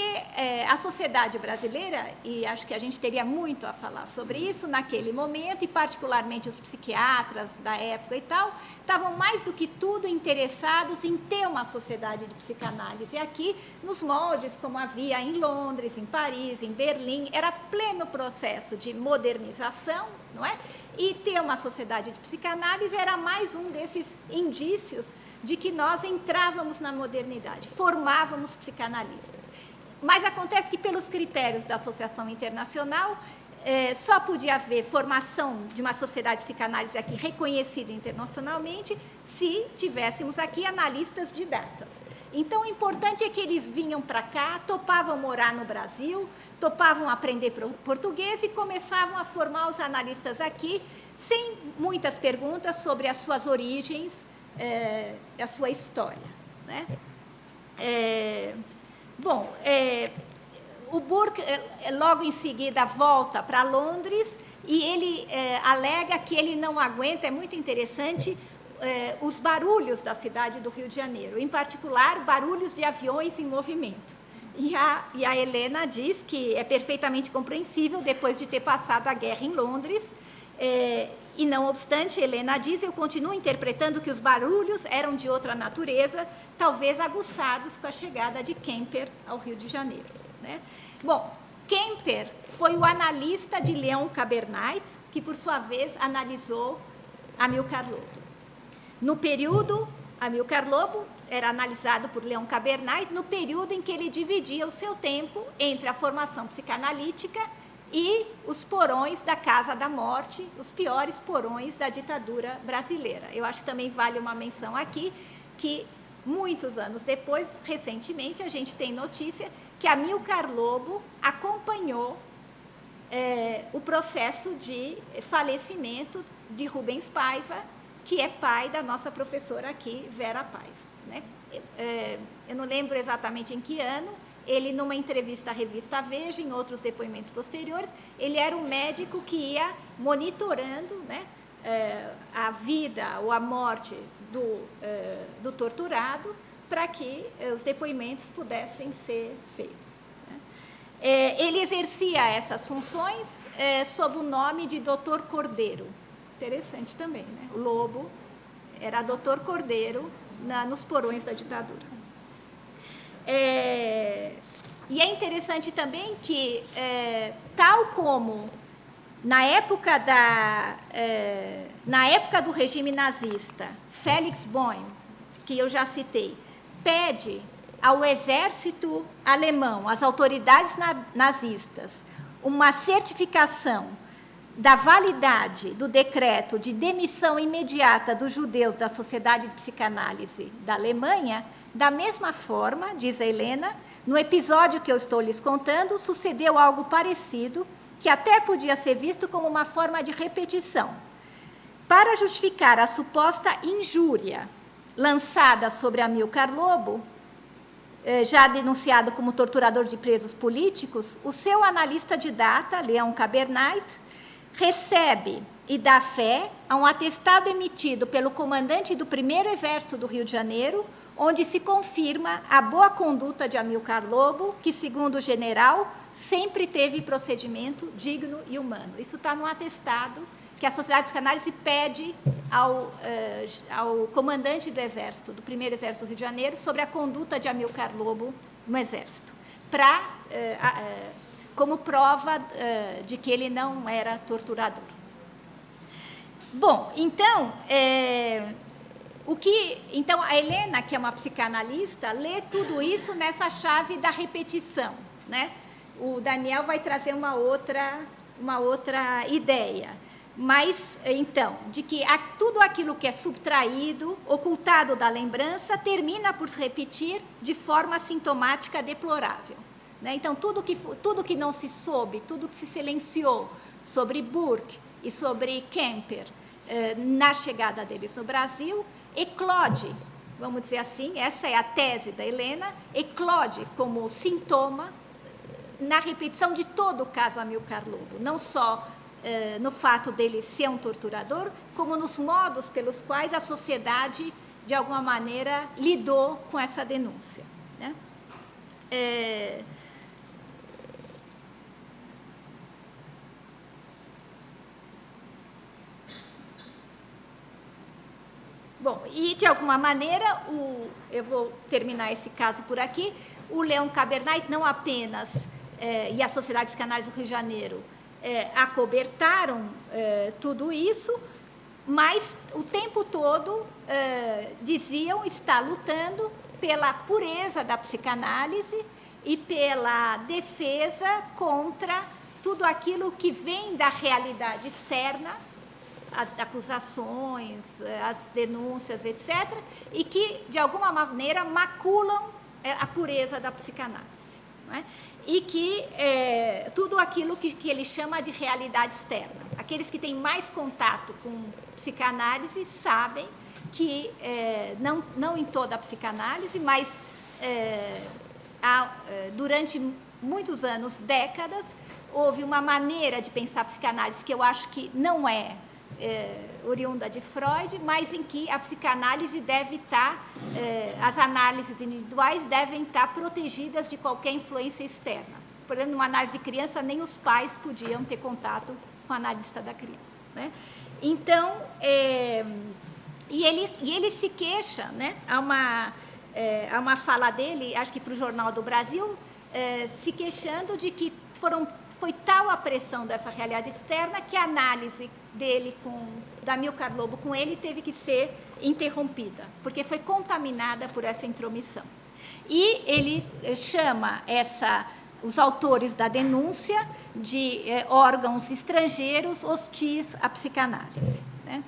a sociedade brasileira, e acho que a gente teria muito a falar sobre isso naquele momento, e particularmente os psiquiatras da época e tal, estavam mais do que tudo interessados em ter uma sociedade de psicanálise aqui, nos moldes como havia em Londres, em Paris, em Berlim. Era pleno processo de modernização, não é? E ter uma sociedade de psicanálise era mais um desses indícios de que nós entrávamos na modernidade, formávamos psicanalistas. Mas acontece que, pelos critérios da Associação Internacional, só podia haver formação de uma sociedade de psicanálise aqui reconhecida internacionalmente se tivéssemos aqui analistas de datas. Então, o importante é que eles vinham para cá, topavam morar no Brasil, topavam aprender português e começavam a formar os analistas aqui, sem muitas perguntas sobre as suas origens, a sua história, né? O Burke, logo em seguida, volta para Londres e ele alega que ele não aguenta, é muito interessante, os barulhos da cidade do Rio de Janeiro, em particular, barulhos de aviões em movimento. E a Helena diz que é perfeitamente compreensível, depois de ter passado a guerra em Londres, e, não obstante, Helena diz, eu continuo interpretando que os barulhos eram de outra natureza, talvez aguçados com a chegada de Kemper ao Rio de Janeiro, né? Bom, Kemper foi o analista de Leon Cabernet, que, por sua vez, analisou Amilcar Lobo. No período, Amilcar Lobo era analisado por Leon Cabernet no período em que ele dividia o seu tempo entre a formação psicanalítica e os porões da Casa da Morte, os piores porões da ditadura brasileira. Eu acho que também vale uma menção aqui, que muitos anos depois, recentemente, a gente tem notícia que Amilcar Lobo acompanhou o processo de falecimento de Rubens Paiva, que é pai da nossa professora aqui, Vera Paiva, né? Eu não lembro exatamente em que ano. Ele, numa entrevista à revista Veja, em outros depoimentos posteriores, ele era um médico que ia monitorando, né, a vida ou a morte do torturado para que os depoimentos pudessem ser feitos, né? Ele exercia essas funções sob o nome de Dr. Cordeiro. Interessante também, né? O Lobo era Dr. Cordeiro nos porões da ditadura. E é interessante também que, tal como na época do regime nazista, Felix Bohm, que eu já citei, pede ao exército alemão, às autoridades nazistas, uma certificação da validade do decreto de demissão imediata dos judeus da Sociedade de Psicanálise da Alemanha. Da mesma forma, diz a Helena, no episódio que eu estou lhes contando, sucedeu algo parecido que até podia ser visto como uma forma de repetição. Para justificar a suposta injúria lançada sobre Amilcar Lobo, já denunciado como torturador de presos políticos, o seu analista de data, Leão Kabernait, recebe e dá fé a um atestado emitido pelo comandante do 1º Exército do Rio de Janeiro, onde se confirma a boa conduta de Amilcar Lobo, que, segundo o general, sempre teve procedimento digno e humano. Isso está no atestado que a Sociedade de Psicanálise pede ao comandante do Exército, do 1º Exército do Rio de Janeiro, sobre a conduta de Amilcar Lobo no Exército, como prova de que ele não era torturador. Bom, então, então, a Helena, que é uma psicanalista, lê tudo isso nessa chave da repetição, né? O Daniel vai trazer uma outra ideia. Mas, então, de que tudo aquilo que é subtraído, ocultado da lembrança, termina por se repetir de forma sintomática deplorável. Né? Então, tudo que não se soube, tudo que se silenciou sobre Burke e sobre Kemper na chegada deles no Brasil, eclode, vamos dizer assim, essa é a tese da Helena, eclode como sintoma na repetição de todo o caso Amilcar Lobo, não só no fato dele ser um torturador, como nos modos pelos quais a sociedade, de alguma maneira, lidou com essa denúncia. Né? Bom, e, de alguma maneira, eu vou terminar esse caso por aqui, o Leão Kabernait não apenas, e a Sociedade de Psicanálise do Rio de Janeiro, acobertaram tudo isso, mas o tempo todo diziam estar lutando pela pureza da psicanálise e pela defesa contra tudo aquilo que vem da realidade externa, as acusações, as denúncias, etc., e que, de alguma maneira, maculam a pureza da psicanálise. Não é? E que tudo aquilo que ele chama de realidade externa. Aqueles que têm mais contato com psicanálise sabem que, não em toda a psicanálise, mas durante muitos anos, décadas, houve uma maneira de pensar a psicanálise que eu acho que não é oriunda de Freud, mas em que a psicanálise deve estar, as análises individuais devem estar protegidas de qualquer influência externa. Por exemplo, numa análise de criança, nem os pais podiam ter contato com o analista da criança. Né? Então, e ele se queixa, né? Há uma fala dele, acho que para o Jornal do Brasil, se queixando de que foi tal a pressão dessa realidade externa que a análise dele da Amilcar Lobo com ele teve que ser interrompida, porque foi contaminada por essa intromissão. E ele chama os autores da denúncia de órgãos estrangeiros hostis à psicanálise. Né?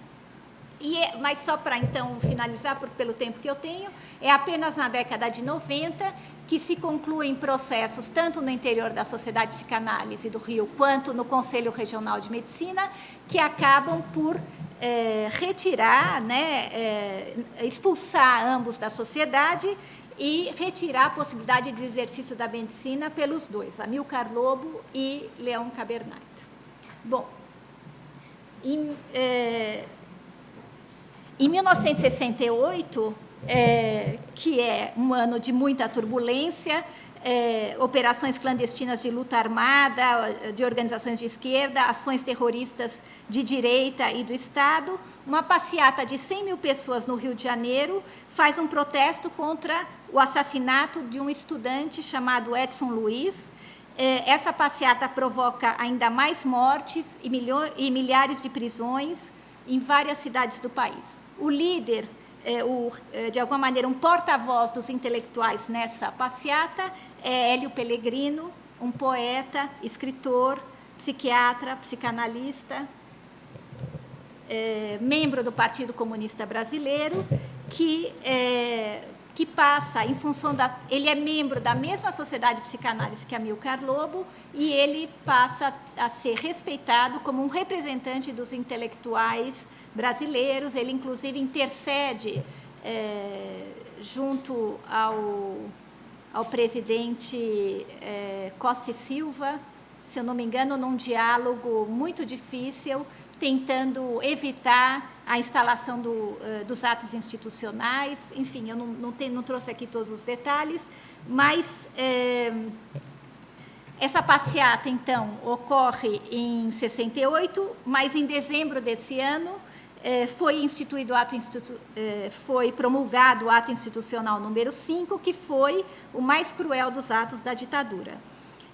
Mas só para, então, finalizar, pelo tempo que eu tenho, é apenas na década de 90 que se concluem processos, tanto no interior da Sociedade de Psicanálise do Rio, quanto no Conselho Regional de Medicina, que acabam por retirar, né, expulsar ambos da sociedade e retirar a possibilidade de exercício da medicina pelos dois, Amilcar Lobo e Leão Kabernait. Bom, em 1968, que é um ano de muita turbulência, operações clandestinas de luta armada, de organizações de esquerda, ações terroristas de direita e do Estado, uma passeata de 100 mil pessoas no Rio de Janeiro faz um protesto contra o assassinato de um estudante chamado Edson Luiz. Essa passeata provoca ainda mais mortes e milhares de prisões em várias cidades do país. O líder, de alguma maneira, um porta-voz dos intelectuais nessa passeata é Hélio Pellegrino, um poeta, escritor, psiquiatra, psicanalista, membro do Partido Comunista Brasileiro, que que passa, em função da... Ele é membro da mesma sociedade de psicanálise que Amilcar Lobo, e ele passa a ser respeitado como um representante dos intelectuais brasileiros. Ele, inclusive, intercede junto ao presidente Costa e Silva, se eu não me engano, num diálogo muito difícil, tentando evitar a instalação dos atos institucionais. Enfim, eu não trouxe aqui todos os detalhes, mas essa passeata, então, ocorre em 68, mas em dezembro desse ano foi promulgado o ato institucional número 5, que foi o mais cruel dos atos da ditadura.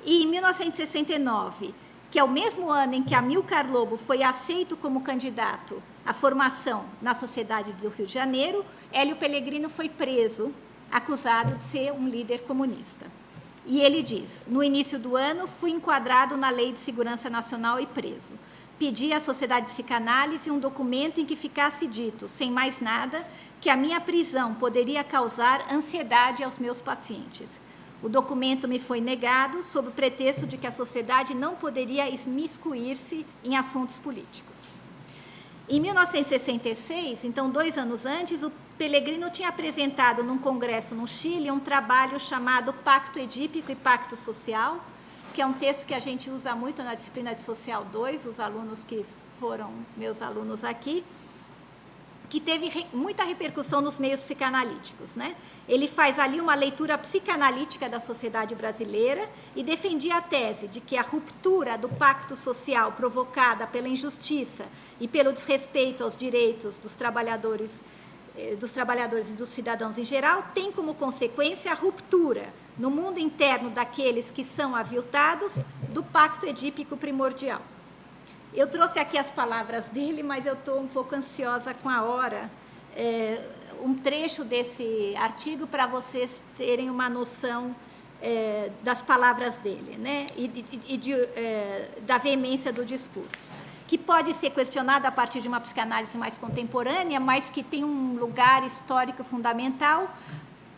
E em 1969, que é o mesmo ano em que Amilcar Lobo foi aceito como candidato à formação na Sociedade do Rio de Janeiro, Hélio Pellegrino foi preso, acusado de ser um líder comunista. E ele diz: no início do ano, fui enquadrado na Lei de Segurança Nacional e preso. Pedi à Sociedade de Psicanálise um documento em que ficasse dito, sem mais nada, que a minha prisão poderia causar ansiedade aos meus pacientes. O documento me foi negado sob o pretexto de que a sociedade não poderia imiscuir-se em assuntos políticos. Em 1966, então 2 anos antes, o Pellegrino tinha apresentado num congresso no Chile um trabalho chamado Pacto Edípico e Pacto Social, que é um texto que a gente usa muito na disciplina de Social 2, os alunos que foram meus alunos aqui, que teve muita repercussão nos meios psicanalíticos, né? Ele faz ali uma leitura psicanalítica da sociedade brasileira e defendia a tese de que a ruptura do pacto social provocada pela injustiça e pelo desrespeito aos direitos dos trabalhadores e dos cidadãos em geral tem como consequência a ruptura no mundo interno daqueles que são aviltados do pacto edípico primordial. Eu trouxe aqui as palavras dele, mas eu estou um pouco ansiosa com a hora. Um trecho desse artigo para vocês terem uma noção das palavras dele, né? Da veemência do discurso, que pode ser questionado a partir de uma psicanálise mais contemporânea, mas que tem um lugar histórico fundamental,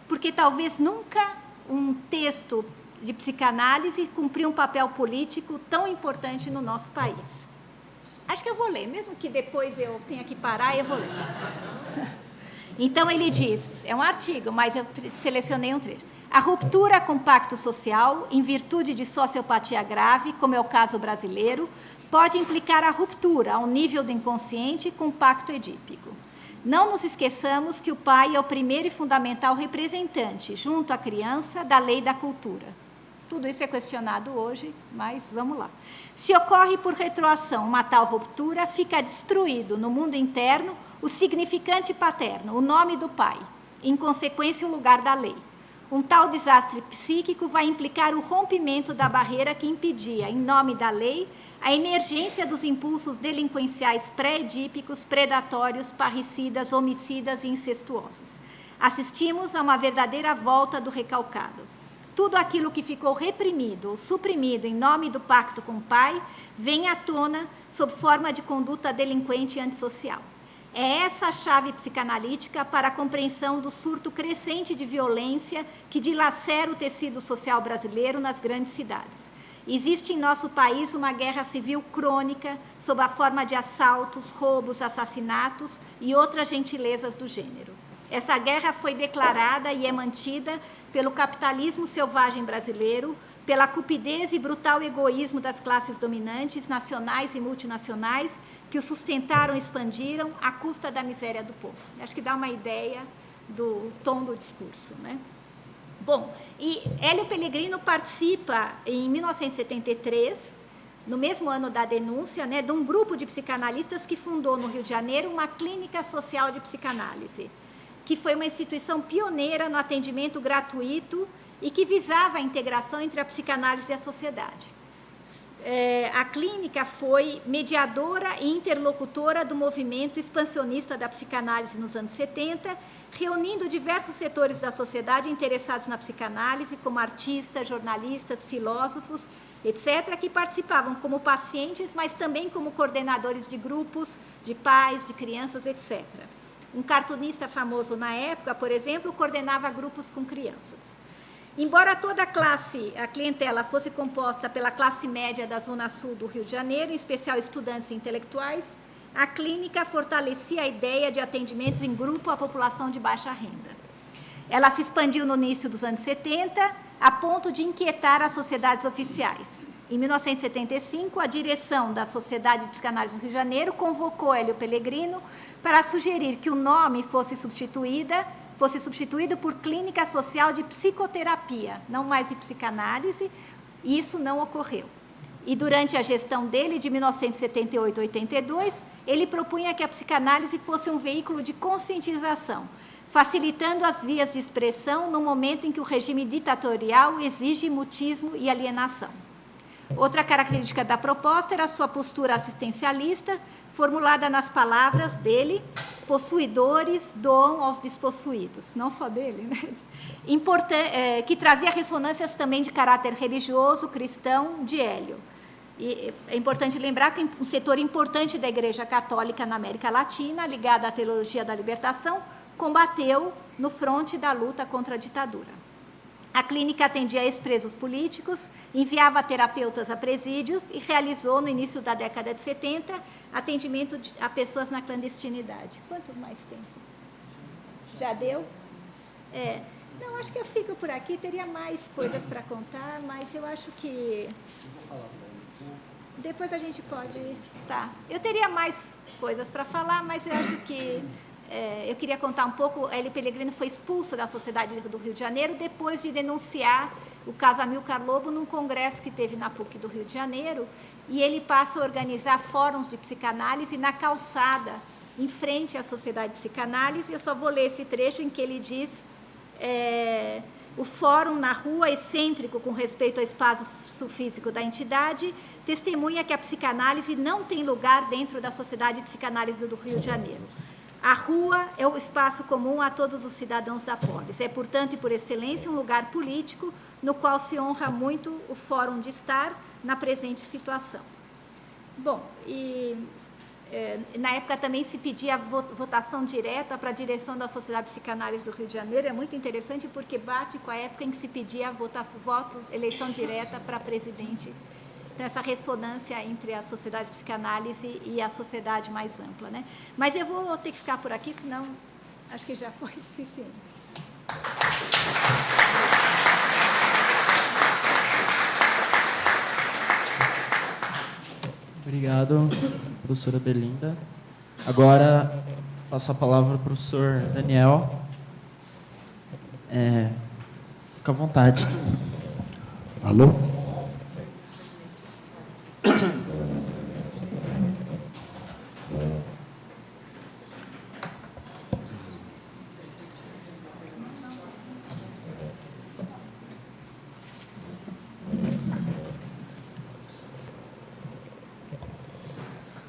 porque talvez nunca um texto de psicanálise cumpriu um papel político tão importante no nosso país. Acho que eu vou ler, mesmo que depois eu tenha que parar, eu vou ler. Então, ele diz, é um artigo, mas eu selecionei um trecho. A ruptura com o pacto social, em virtude de sociopatia grave, como é o caso brasileiro, pode implicar a ruptura, ao nível do inconsciente, com o pacto edípico. Não nos esqueçamos que o pai é o primeiro e fundamental representante, junto à criança, da lei da cultura. Tudo isso é questionado hoje, mas vamos lá. Se ocorre por retroação uma tal ruptura, fica destruído no mundo interno o significante paterno, o nome do pai, em consequência o lugar da lei. Um tal desastre psíquico vai implicar o rompimento da barreira que impedia, em nome da lei, a emergência dos impulsos delinquenciais pré-edípicos, predatórios, parricidas, homicidas e incestuosos. Assistimos a uma verdadeira volta do recalcado. Tudo aquilo que ficou reprimido ou suprimido em nome do pacto com o pai vem à tona sob forma de conduta delinquente e antissocial. É essa a chave psicanalítica para a compreensão do surto crescente de violência que dilacera o tecido social brasileiro nas grandes cidades. Existe em nosso país uma guerra civil crônica sob a forma de assaltos, roubos, assassinatos e outras gentilezas do gênero. Essa guerra foi declarada e é mantida pelo capitalismo selvagem brasileiro, pela cupidez e brutal egoísmo das classes dominantes, nacionais e multinacionais, que o sustentaram e expandiram à custa da miséria do povo. Acho que dá uma ideia do tom do discurso, né? Bom, e Hélio Pellegrino participa, em 1973, no mesmo ano da denúncia, né, de um grupo de psicanalistas que fundou no Rio de Janeiro uma clínica social de psicanálise, que foi uma instituição pioneira no atendimento gratuito e que visava a integração entre a psicanálise e a sociedade. A clínica foi mediadora e interlocutora do movimento expansionista da psicanálise nos anos 70, reunindo diversos setores da sociedade interessados na psicanálise, como artistas, jornalistas, filósofos, etc., que participavam como pacientes, mas também como coordenadores de grupos, de pais, de crianças, etc. Um cartunista famoso na época, por exemplo, coordenava grupos com crianças. Embora toda a clientela fosse composta pela classe média da Zona Sul do Rio de Janeiro, em especial estudantes e intelectuais, a clínica fortalecia a ideia de atendimentos em grupo à população de baixa renda. Ela se expandiu no início dos anos 70, a ponto de inquietar as sociedades oficiais. Em 1975, a direção da Sociedade de Psicanálise do Rio de Janeiro convocou Hélio Pellegrino para sugerir que o nome fosse substituído por Clínica Social de Psicoterapia, não mais de psicanálise, e isso não ocorreu. E durante a gestão dele, de 1978 a 82, ele propunha que a psicanálise fosse um veículo de conscientização, facilitando as vias de expressão no momento em que o regime ditatorial exige mutismo e alienação. Outra característica da proposta era a sua postura assistencialista, formulada nas palavras dele: possuidores doam aos despossuídos. Não só dele, né? Que trazia ressonâncias também de caráter religioso, cristão, de Hélio. E é importante lembrar que um setor importante da Igreja Católica na América Latina, ligado à teologia da libertação, combateu no fronte da luta contra a ditadura. A clínica atendia ex-presos políticos, enviava terapeutas a presídios e realizou, no início da década de 70, atendimento a pessoas na clandestinidade. Quanto mais tempo? Já deu? Não, acho que eu fico por aqui, teria mais coisas para contar, mas eu acho que... Depois a gente pode... Tá. Eu teria mais coisas para falar, mas eu acho que... eu queria contar um pouco. Hélio Pellegrino foi expulso da Sociedade do Rio de Janeiro depois de denunciar o caso Amilcar Lobo num congresso que teve na PUC do Rio de Janeiro, e ele passa a organizar fóruns de psicanálise na calçada, em frente à Sociedade de Psicanálise. Eu só vou ler esse trecho em que ele diz: o fórum na rua, excêntrico com respeito ao espaço físico da entidade, testemunha que a psicanálise não tem lugar dentro da Sociedade de Psicanálise do Rio de Janeiro. A rua é o espaço comum a todos os cidadãos da polis. É, portanto, e por excelência, um lugar político no qual se honra muito o fórum de estar na presente situação. Bom, na época também se pedia votação direta para a direção da Sociedade de Psicanálise do Rio de Janeiro. É muito interessante porque bate com a época em que se pedia eleição direta para presidente. Então, essa ressonância entre a Sociedade de Psicanálise e a sociedade mais ampla, né? Mas eu vou ter que ficar por aqui, senão acho que já foi suficiente. Obrigado, professora Belinda. Agora, passo a palavra ao professor Daniel. Fica à vontade. Alô?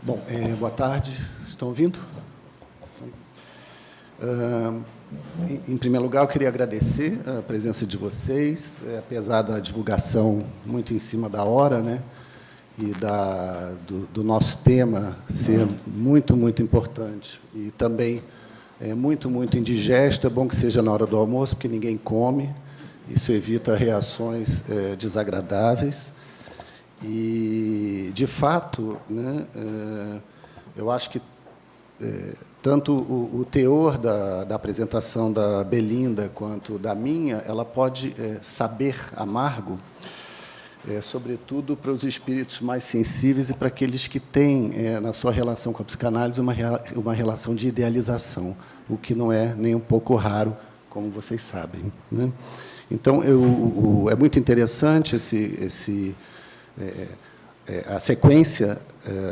Bom, boa tarde. Estão ouvindo? Em primeiro lugar, eu queria agradecer a presença de vocês, apesar da divulgação muito em cima da hora, né, e do nosso tema ser muito, muito importante e também muito, muito indigesto. É bom que seja na hora do almoço, porque ninguém come, isso evita reações desagradáveis. E, de fato, né, eu acho que tanto o teor da apresentação da Belinda quanto da minha, ela pode saber amargo, sobretudo para os espíritos mais sensíveis e para aqueles que têm, na sua relação com a psicanálise, uma relação de idealização, o que não é nem um pouco raro, como vocês sabem, né? Então, é muito interessante a sequência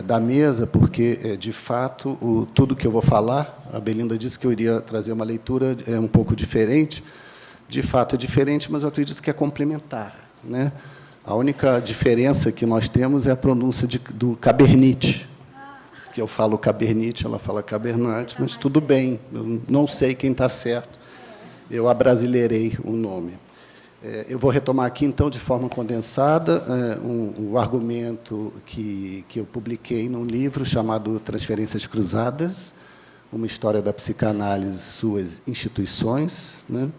da mesa, porque, de fato, tudo que eu vou falar, a Belinda disse que eu iria trazer uma leitura um pouco diferente. De fato, é diferente, mas eu acredito que é complementar, né? A única diferença que nós temos é a pronúncia do Cabernet, que eu falo Cabernet, ela fala Cabernet, mas tudo bem, eu não sei quem está certo, eu abrasileirei o nome. Eu vou retomar aqui, então, de forma condensada, um argumento que eu publiquei num livro chamado Transferências Cruzadas, uma história da psicanálise e suas instituições, né?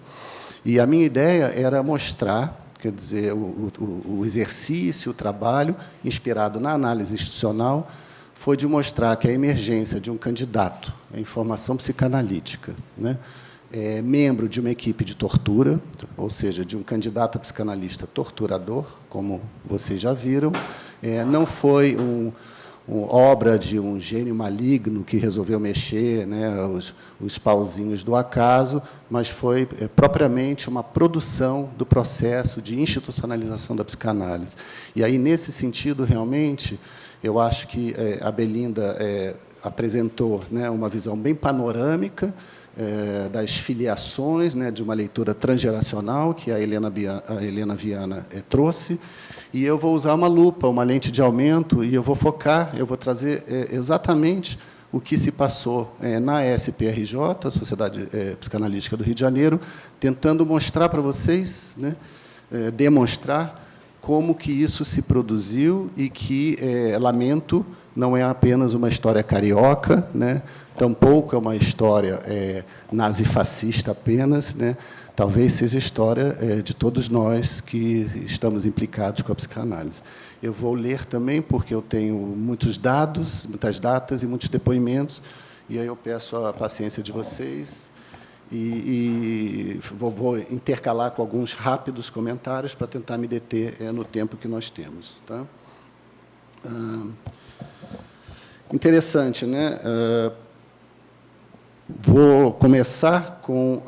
E a minha ideia era mostrar, quer dizer, o exercício, o trabalho, inspirado na análise institucional, foi de mostrar que a emergência de um candidato em formação psicanalítica, né, membro de uma equipe de tortura, ou seja, de um candidato a psicanalista torturador, como vocês já viram, não foi obra de um gênio maligno que resolveu mexer, né, os pauzinhos do acaso, mas foi propriamente uma produção do processo de institucionalização da psicanálise. E aí, nesse sentido, realmente, eu acho que a Belinda apresentou, né, uma visão bem panorâmica das filiações, né, de uma leitura transgeracional que a Helena Viana trouxe, e eu vou usar uma lupa, uma lente de aumento, e eu vou focar, eu vou trazer exatamente o que se passou na SPRJ, a Sociedade Psicanalítica do Rio de Janeiro, tentando mostrar para vocês, né, demonstrar como que isso se produziu e que, lamento, não é apenas uma história carioca, né, tampouco é uma história nazifascista apenas, né, talvez seja a história de todos nós que estamos implicados com a psicanálise. Eu vou ler também, porque eu tenho muitos dados, muitas datas e muitos depoimentos, e aí eu peço a paciência de vocês e vou intercalar com alguns rápidos comentários para tentar me deter no tempo que nós temos. Tá? Interessante, né? Vou começar com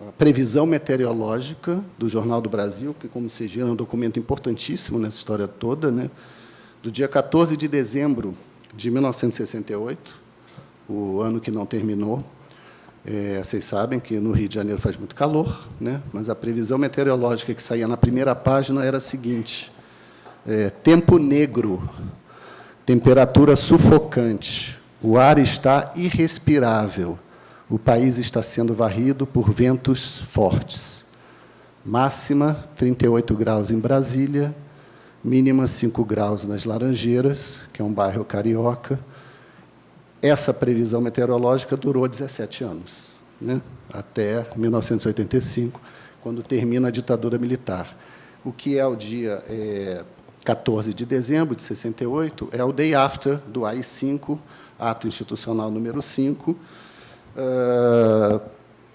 a previsão meteorológica do Jornal do Brasil, que, como vocês viram, é um documento importantíssimo nessa história toda, né? Do dia 14 de dezembro de 1968, o ano que não terminou. Vocês sabem que no Rio de Janeiro faz muito calor, né? Mas a previsão meteorológica que saía na primeira página era a seguinte: tempo negro, temperatura sufocante, o ar está irrespirável, o país está sendo varrido por ventos fortes. Máxima 38 graus em Brasília, mínima 5 graus nas Laranjeiras, que é um bairro carioca. Essa previsão meteorológica durou 17 anos, né? Até 1985, quando termina a ditadura militar. O que é o dia 14 de dezembro de 68, é o day after do AI-5, Ato Institucional número 5,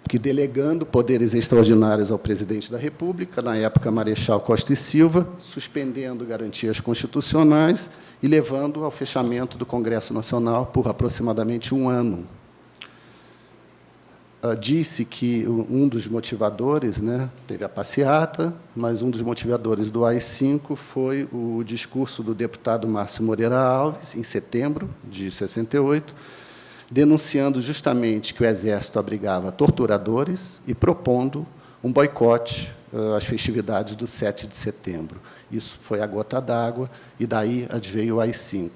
que, delegando poderes extraordinários ao presidente da República, na época, Marechal Costa e Silva, suspendendo garantias constitucionais e levando ao fechamento do Congresso Nacional por aproximadamente um ano. Disse que um dos motivadores, né, teve a passeata, mas um dos motivadores do AI-5 foi o discurso do deputado Márcio Moreira Alves, em setembro de 68, denunciando justamente que o Exército abrigava torturadores e propondo um boicote às festividades do 7 de setembro. Isso foi a gota d'água, e daí adveio o AI-5.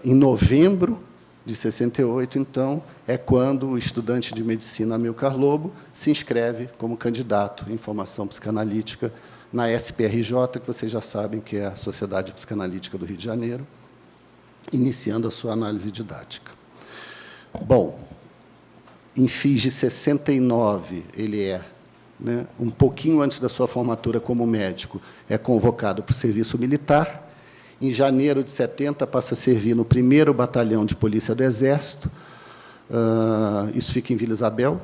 Em novembro de 68, então, é quando o estudante de medicina Amilcar Lobo se inscreve como candidato em formação psicanalítica na SPRJ, que vocês já sabem que é a Sociedade Psicanalítica do Rio de Janeiro, iniciando a sua análise didática. Bom, em fins de 69, ele né, um pouquinho antes da sua formatura como médico, é convocado para o serviço militar. Em janeiro de 70, passa a servir no 1º Batalhão de Polícia do Exército, isso fica em Vila Isabel,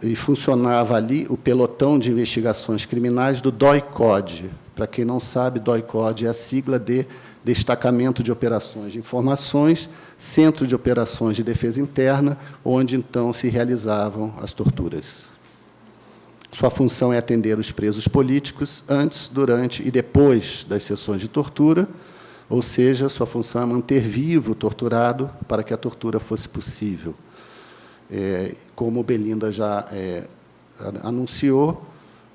e funcionava ali o pelotão de investigações criminais do DOI-CODE. Para quem não sabe, DOI-CODE é a sigla de Destacamento de Operações de Informações, Centro de Operações de Defesa Interna, onde, então, se realizavam as torturas. Sua função é atender os presos políticos antes, durante e depois das sessões de tortura, ou seja, sua função é manter vivo o torturado para que a tortura fosse possível. Como Belinda já anunciou,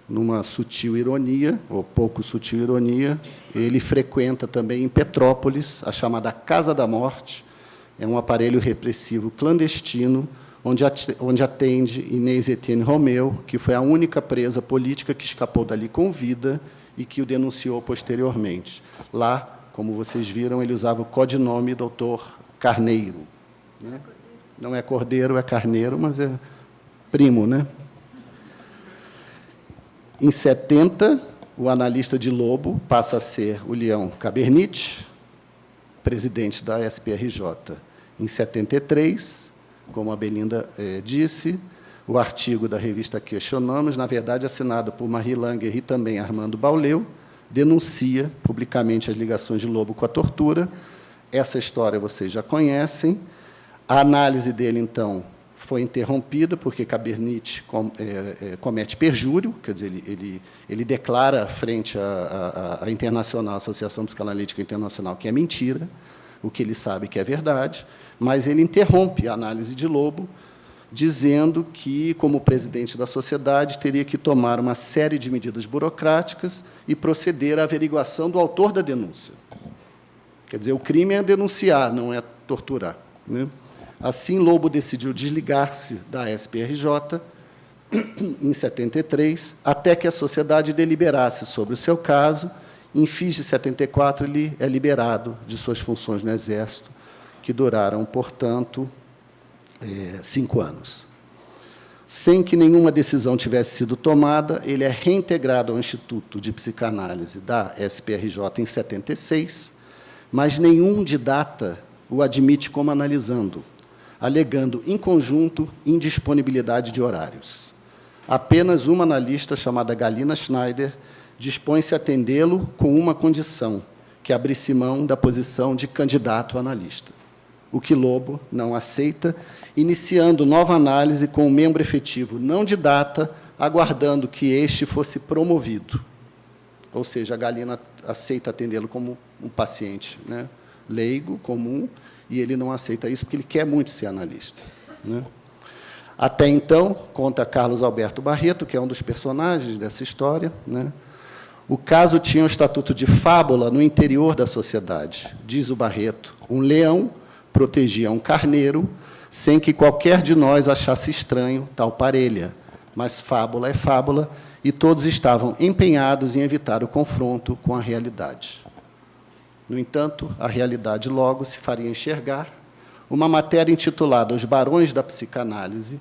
numa sutil ironia, ou pouco sutil ironia, ele frequenta também em Petrópolis a chamada Casa da Morte, é um aparelho repressivo clandestino, onde atende Inês Etienne Romeu, que foi a única presa política que escapou dali com vida e que o denunciou posteriormente. Lá, como vocês viram, ele usava o codinome Dr. Carneiro. né? Não é cordeiro, é carneiro, mas é primo, né? Em 70, o analista de Lobo passa a ser o Leão Kabernit, presidente da SPRJ. Em 73, como a Belinda disse, o artigo da revista Questionamos, na verdade assinado por Marie Langer e também Armando Bauleu, denuncia publicamente as ligações de Lobo com a tortura. Essa história vocês já conhecem. A análise dele, então, foi interrompida, porque Kabernit comete perjúrio, quer dizer, ele declara frente à Internacional, Associação Psicanalítica Internacional, que é mentira, o que ele sabe que é verdade, mas ele interrompe a análise de Lobo, dizendo que, como presidente da sociedade, teria que tomar uma série de medidas burocráticas e proceder à averiguação do autor da denúncia. Quer dizer, o crime é denunciar, não é torturar, né? Assim, Lobo decidiu desligar-se da SPRJ em 73, até que a sociedade deliberasse sobre o seu caso. Em fins de 74, ele é liberado de suas funções no Exército, que duraram, portanto, 5 anos. Sem que nenhuma decisão tivesse sido tomada, ele é reintegrado ao Instituto de Psicanálise da SPRJ em 76, mas nenhum didata o admite como analisando, alegando, em conjunto, indisponibilidade de horários. Apenas uma analista, chamada Galina Schneider, dispõe-se a atendê-lo com uma condição, que abrisse mão da posição de candidato a analista, o que Lobo não aceita, iniciando nova análise com um membro efetivo não didata, aguardando que este fosse promovido. Ou seja, a Galina aceita atendê-lo como um paciente, né, leigo, comum, e ele não aceita isso porque ele quer muito ser analista, né? Até então, conta Carlos Alberto Barreto, que é um dos personagens dessa história, né, o caso tinha um estatuto de fábula no interior da sociedade. Diz o Barreto, um leão protegia um carneiro sem que qualquer de nós achasse estranho tal parelha. Mas fábula é fábula, e todos estavam empenhados em evitar o confronto com a realidade. No entanto, a realidade logo se faria enxergar. Uma matéria intitulada Os Barões da Psicanálise,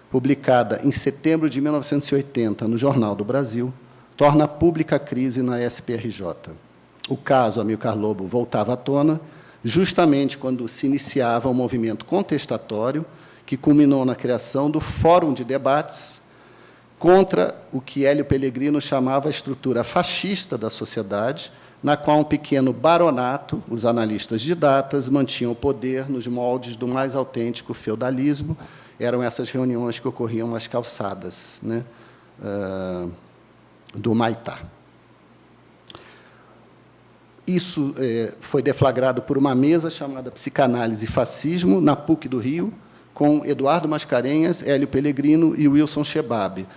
publicada em setembro de 1980 no Jornal do Brasil, torna pública a crise na SPRJ. O caso Amilcar Lobo voltava à tona, justamente quando se iniciava um movimento contestatório que culminou na criação do Fórum de Debates contra o que Hélio Pellegrino chamava a estrutura fascista da sociedade, na qual um pequeno baronato, os analistas didatas, mantinham o poder nos moldes do mais autêntico feudalismo. Eram essas reuniões que ocorriam nas calçadas, né, do Maitá. Isso foi deflagrado por uma mesa chamada Psicanálise e Fascismo, na PUC do Rio, com Eduardo Mascarenhas, Hélio Pellegrino e Wilson Chebab.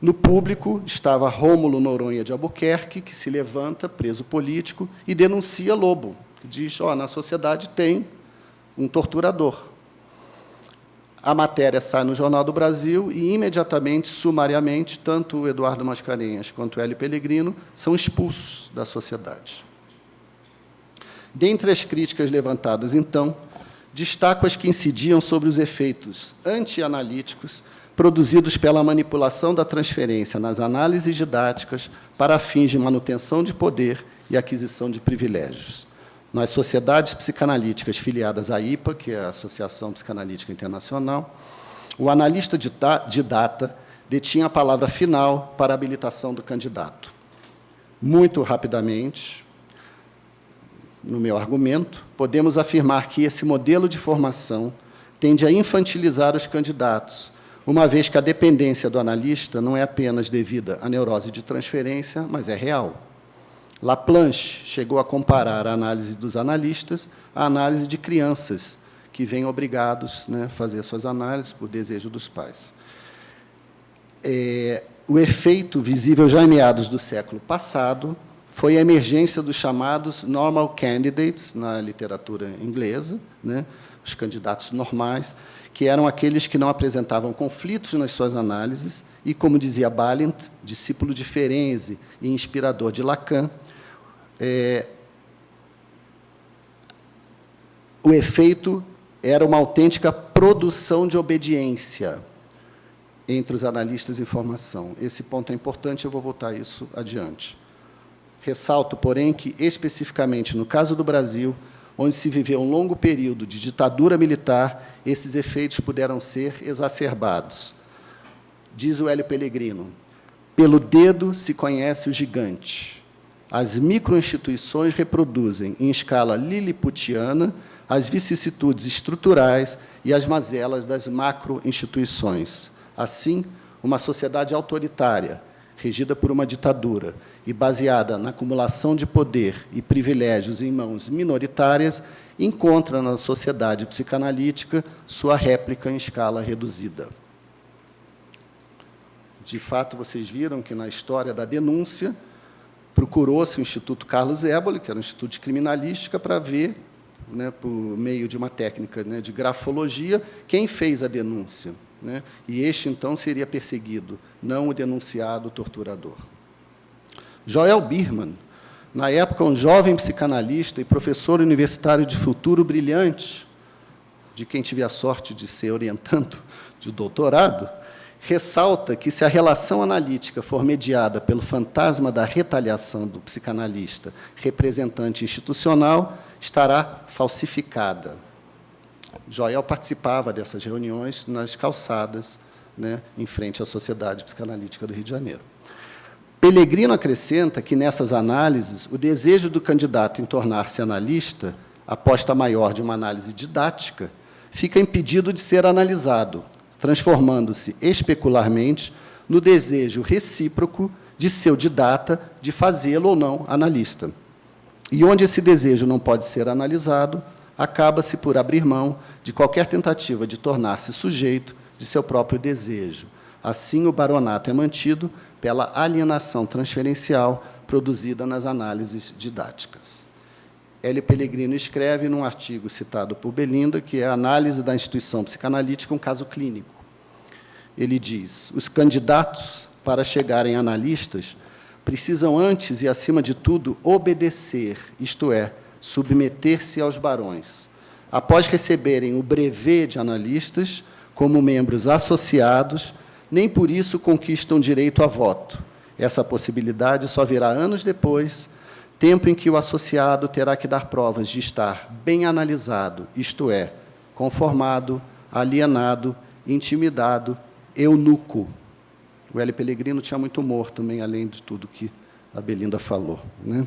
No público estava Rômulo Noronha de Albuquerque, que se levanta, preso político, e denuncia Lobo, que diz, na sociedade tem um torturador. A matéria sai no Jornal do Brasil e, imediatamente, sumariamente, tanto o Eduardo Mascarenhas quanto o Hélio Pellegrino são expulsos da sociedade. Dentre as críticas levantadas, então, destaco as que incidiam sobre os efeitos antianalíticos produzidos pela manipulação da transferência nas análises didáticas para fins de manutenção de poder e aquisição de privilégios. Nas sociedades psicanalíticas filiadas à IPA, que é a Associação Psicanalítica Internacional, o analista didata detinha a palavra final para a habilitação do candidato. Muito rapidamente, no meu argumento, podemos afirmar que esse modelo de formação tende a infantilizar os candidatos, uma vez que a dependência do analista não é apenas devida à neurose de transferência, mas é real. Laplanche chegou a comparar a análise dos analistas à análise de crianças, que vêm obrigados, né, a fazer suas análises por desejo dos pais. O efeito visível já em meados do século passado foi a emergência dos chamados normal candidates, na literatura inglesa, né, os candidatos normais, que eram aqueles que não apresentavam conflitos nas suas análises e, como dizia Balint, discípulo de Ferenczi e inspirador de Lacan, o efeito era uma autêntica produção de obediência entre os analistas de informação. Esse ponto é importante, eu vou voltar a isso adiante. Ressalto, porém, que, especificamente no caso do Brasil, onde se viveu um longo período de ditadura militar, esses efeitos puderam ser exacerbados. Diz o Hélio Pellegrino, pelo dedo se conhece o gigante. As microinstituições reproduzem, em escala liliputiana, as vicissitudes estruturais e as mazelas das macroinstituições. Assim, uma sociedade autoritária, regida por uma ditadura e baseada na acumulação de poder e privilégios em mãos minoritárias, encontra na sociedade psicanalítica sua réplica em escala reduzida. De fato, vocês viram que, na história da denúncia, procurou-se o Instituto Carlos Éboli, que era um instituto de criminalística, para ver, né, por meio de uma técnica, né, de grafologia, quem fez a denúncia, né? E este, então, seria perseguido, não o denunciado, o torturador. Joel Birman, na época um jovem psicanalista e professor universitário de futuro brilhante, de quem tive a sorte de ser orientando de doutorado, ressalta que, se a relação analítica for mediada pelo fantasma da retaliação do psicanalista representante institucional, estará falsificada. Joel participava dessas reuniões nas calçadas, né, em frente à Sociedade Psicanalítica do Rio de Janeiro. Pellegrino acrescenta que, nessas análises, o desejo do candidato em tornar-se analista, aposta maior de uma análise didática, fica impedido de ser analisado, transformando-se especularmente no desejo recíproco de seu didata de fazê-lo ou não analista. E onde esse desejo não pode ser analisado, acaba-se por abrir mão de qualquer tentativa de tornar-se sujeito de seu próprio desejo. Assim, o baronato é mantido pela alienação transferencial produzida nas análises didáticas. Hélio Pellegrino escreve, num artigo citado por Belinda, que é a análise da instituição psicanalítica, um caso clínico. Ele diz, os candidatos, para chegarem a analistas, precisam antes e, acima de tudo, obedecer, isto é, submeter-se aos barões. Após receberem o brevet de analistas, como membros associados, nem por isso conquistam direito a voto. Essa possibilidade só virá anos depois, tempo em que o associado terá que dar provas de estar bem analisado, isto é, conformado, alienado, intimidado, eunuco. O Hélio Pellegrino tinha muito humor também, além de tudo que a Belinda falou, né?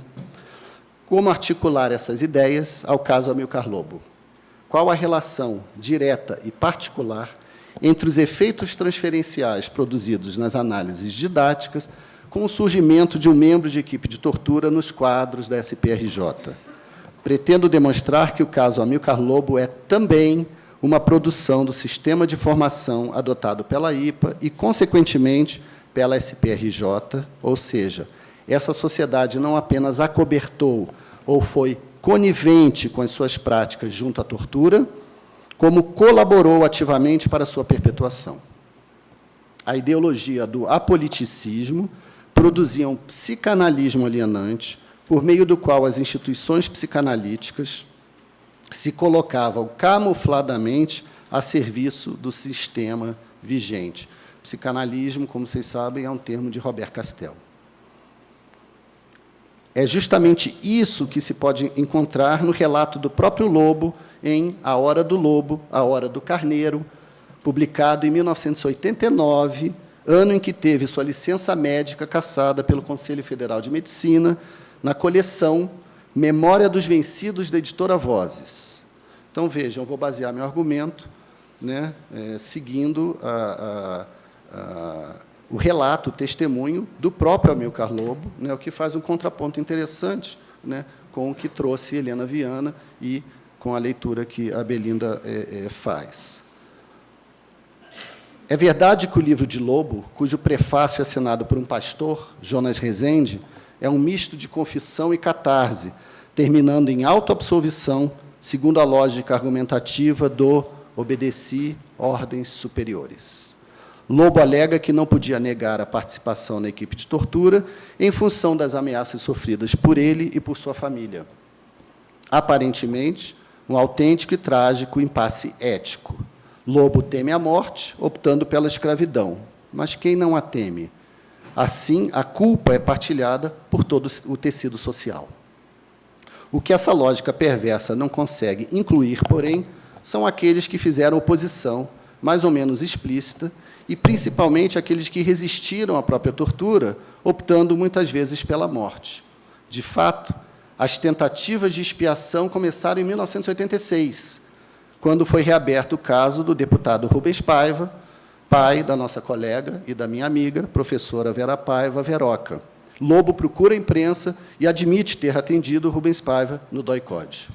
Como articular essas ideias ao caso Amilcar Lobo? Qual a relação direta e particular entre os efeitos transferenciais produzidos nas análises didáticas com o surgimento de um membro de equipe de tortura nos quadros da SPRJ? Pretendo demonstrar que o caso Amilcar Lobo é também uma produção do sistema de formação adotado pela IPA e, consequentemente, pela SPRJ, ou seja, essa sociedade não apenas acobertou ou foi conivente com as suas práticas junto à tortura, como colaborou ativamente para a sua perpetuação. A ideologia do apoliticismo produzia um psicanalismo alienante, por meio do qual as instituições psicanalíticas se colocavam camufladamente a serviço do sistema vigente. Psicanalismo, como vocês sabem, é um termo de Robert Castel. É justamente isso que se pode encontrar no relato do próprio Lobo em A Hora do Lobo, A Hora do Carneiro, publicado em 1989, ano em que teve sua licença médica cassada pelo Conselho Federal de Medicina, na coleção Memória dos Vencidos, da editora Vozes. Então, vejam, eu vou basear meu argumento, né, seguindo o relato, o testemunho do próprio Amilcar Lobo, né, o que faz um contraponto interessante, né, com o que trouxe Helena Viana e com a leitura que a Belinda faz. É verdade que o livro de Lobo, cujo prefácio é assinado por um pastor, Jonas Rezende, é um misto de confissão e catarse, terminando em autoabsolvição, segundo a lógica argumentativa do obedeci ordens superiores. Lobo alega que não podia negar a participação na equipe de tortura em função das ameaças sofridas por ele e por sua família. Aparentemente, um autêntico e trágico impasse ético. Lobo teme a morte, optando pela escravidão, mas quem não a teme? Assim, a culpa é partilhada por todo o tecido social. O que essa lógica perversa não consegue incluir, porém, são aqueles que fizeram oposição, mais ou menos explícita, e principalmente aqueles que resistiram à própria tortura, optando muitas vezes pela morte. De fato, as tentativas de expiação começaram em 1986, quando foi reaberto o caso do deputado Rubens Paiva, pai da nossa colega e da minha amiga, professora Vera Paiva Veroca. Lobo procura a imprensa e admite ter atendido Rubens Paiva no DOI-CODE.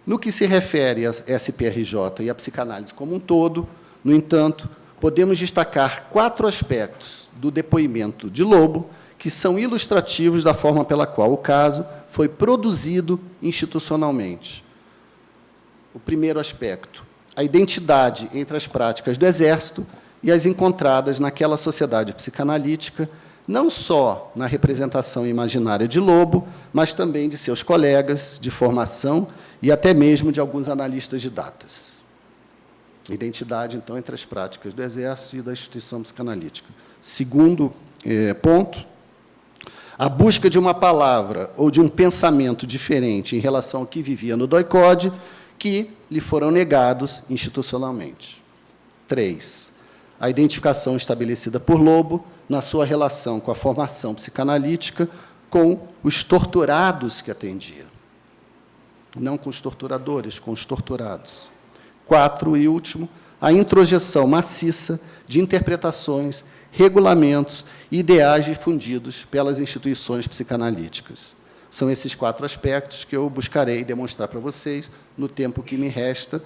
No que se refere à SPRJ e à psicanálise como um todo, no entanto, podemos destacar 4 aspectos do depoimento de Lobo que são ilustrativos da forma pela qual o caso foi produzido institucionalmente. O primeiro aspecto, a identidade entre as práticas do Exército e as encontradas naquela sociedade psicanalítica, não só na representação imaginária de Lobo, mas também de seus colegas de formação e até mesmo de alguns analistas de datas. Identidade, então, entre as práticas do Exército e da instituição psicanalítica. Segundo ponto, a busca de uma palavra ou de um pensamento diferente em relação ao que vivia no DOI-CODE, que lhe foram negados institucionalmente. 3. A identificação estabelecida por Lobo na sua relação com a formação psicanalítica com os torturados que atendia. Não com os torturadores, com os torturados. 4, e último, a introjeção maciça de interpretações, regulamentos e ideais difundidos pelas instituições psicanalíticas. São esses 4 aspectos que eu buscarei demonstrar para vocês no tempo que me resta.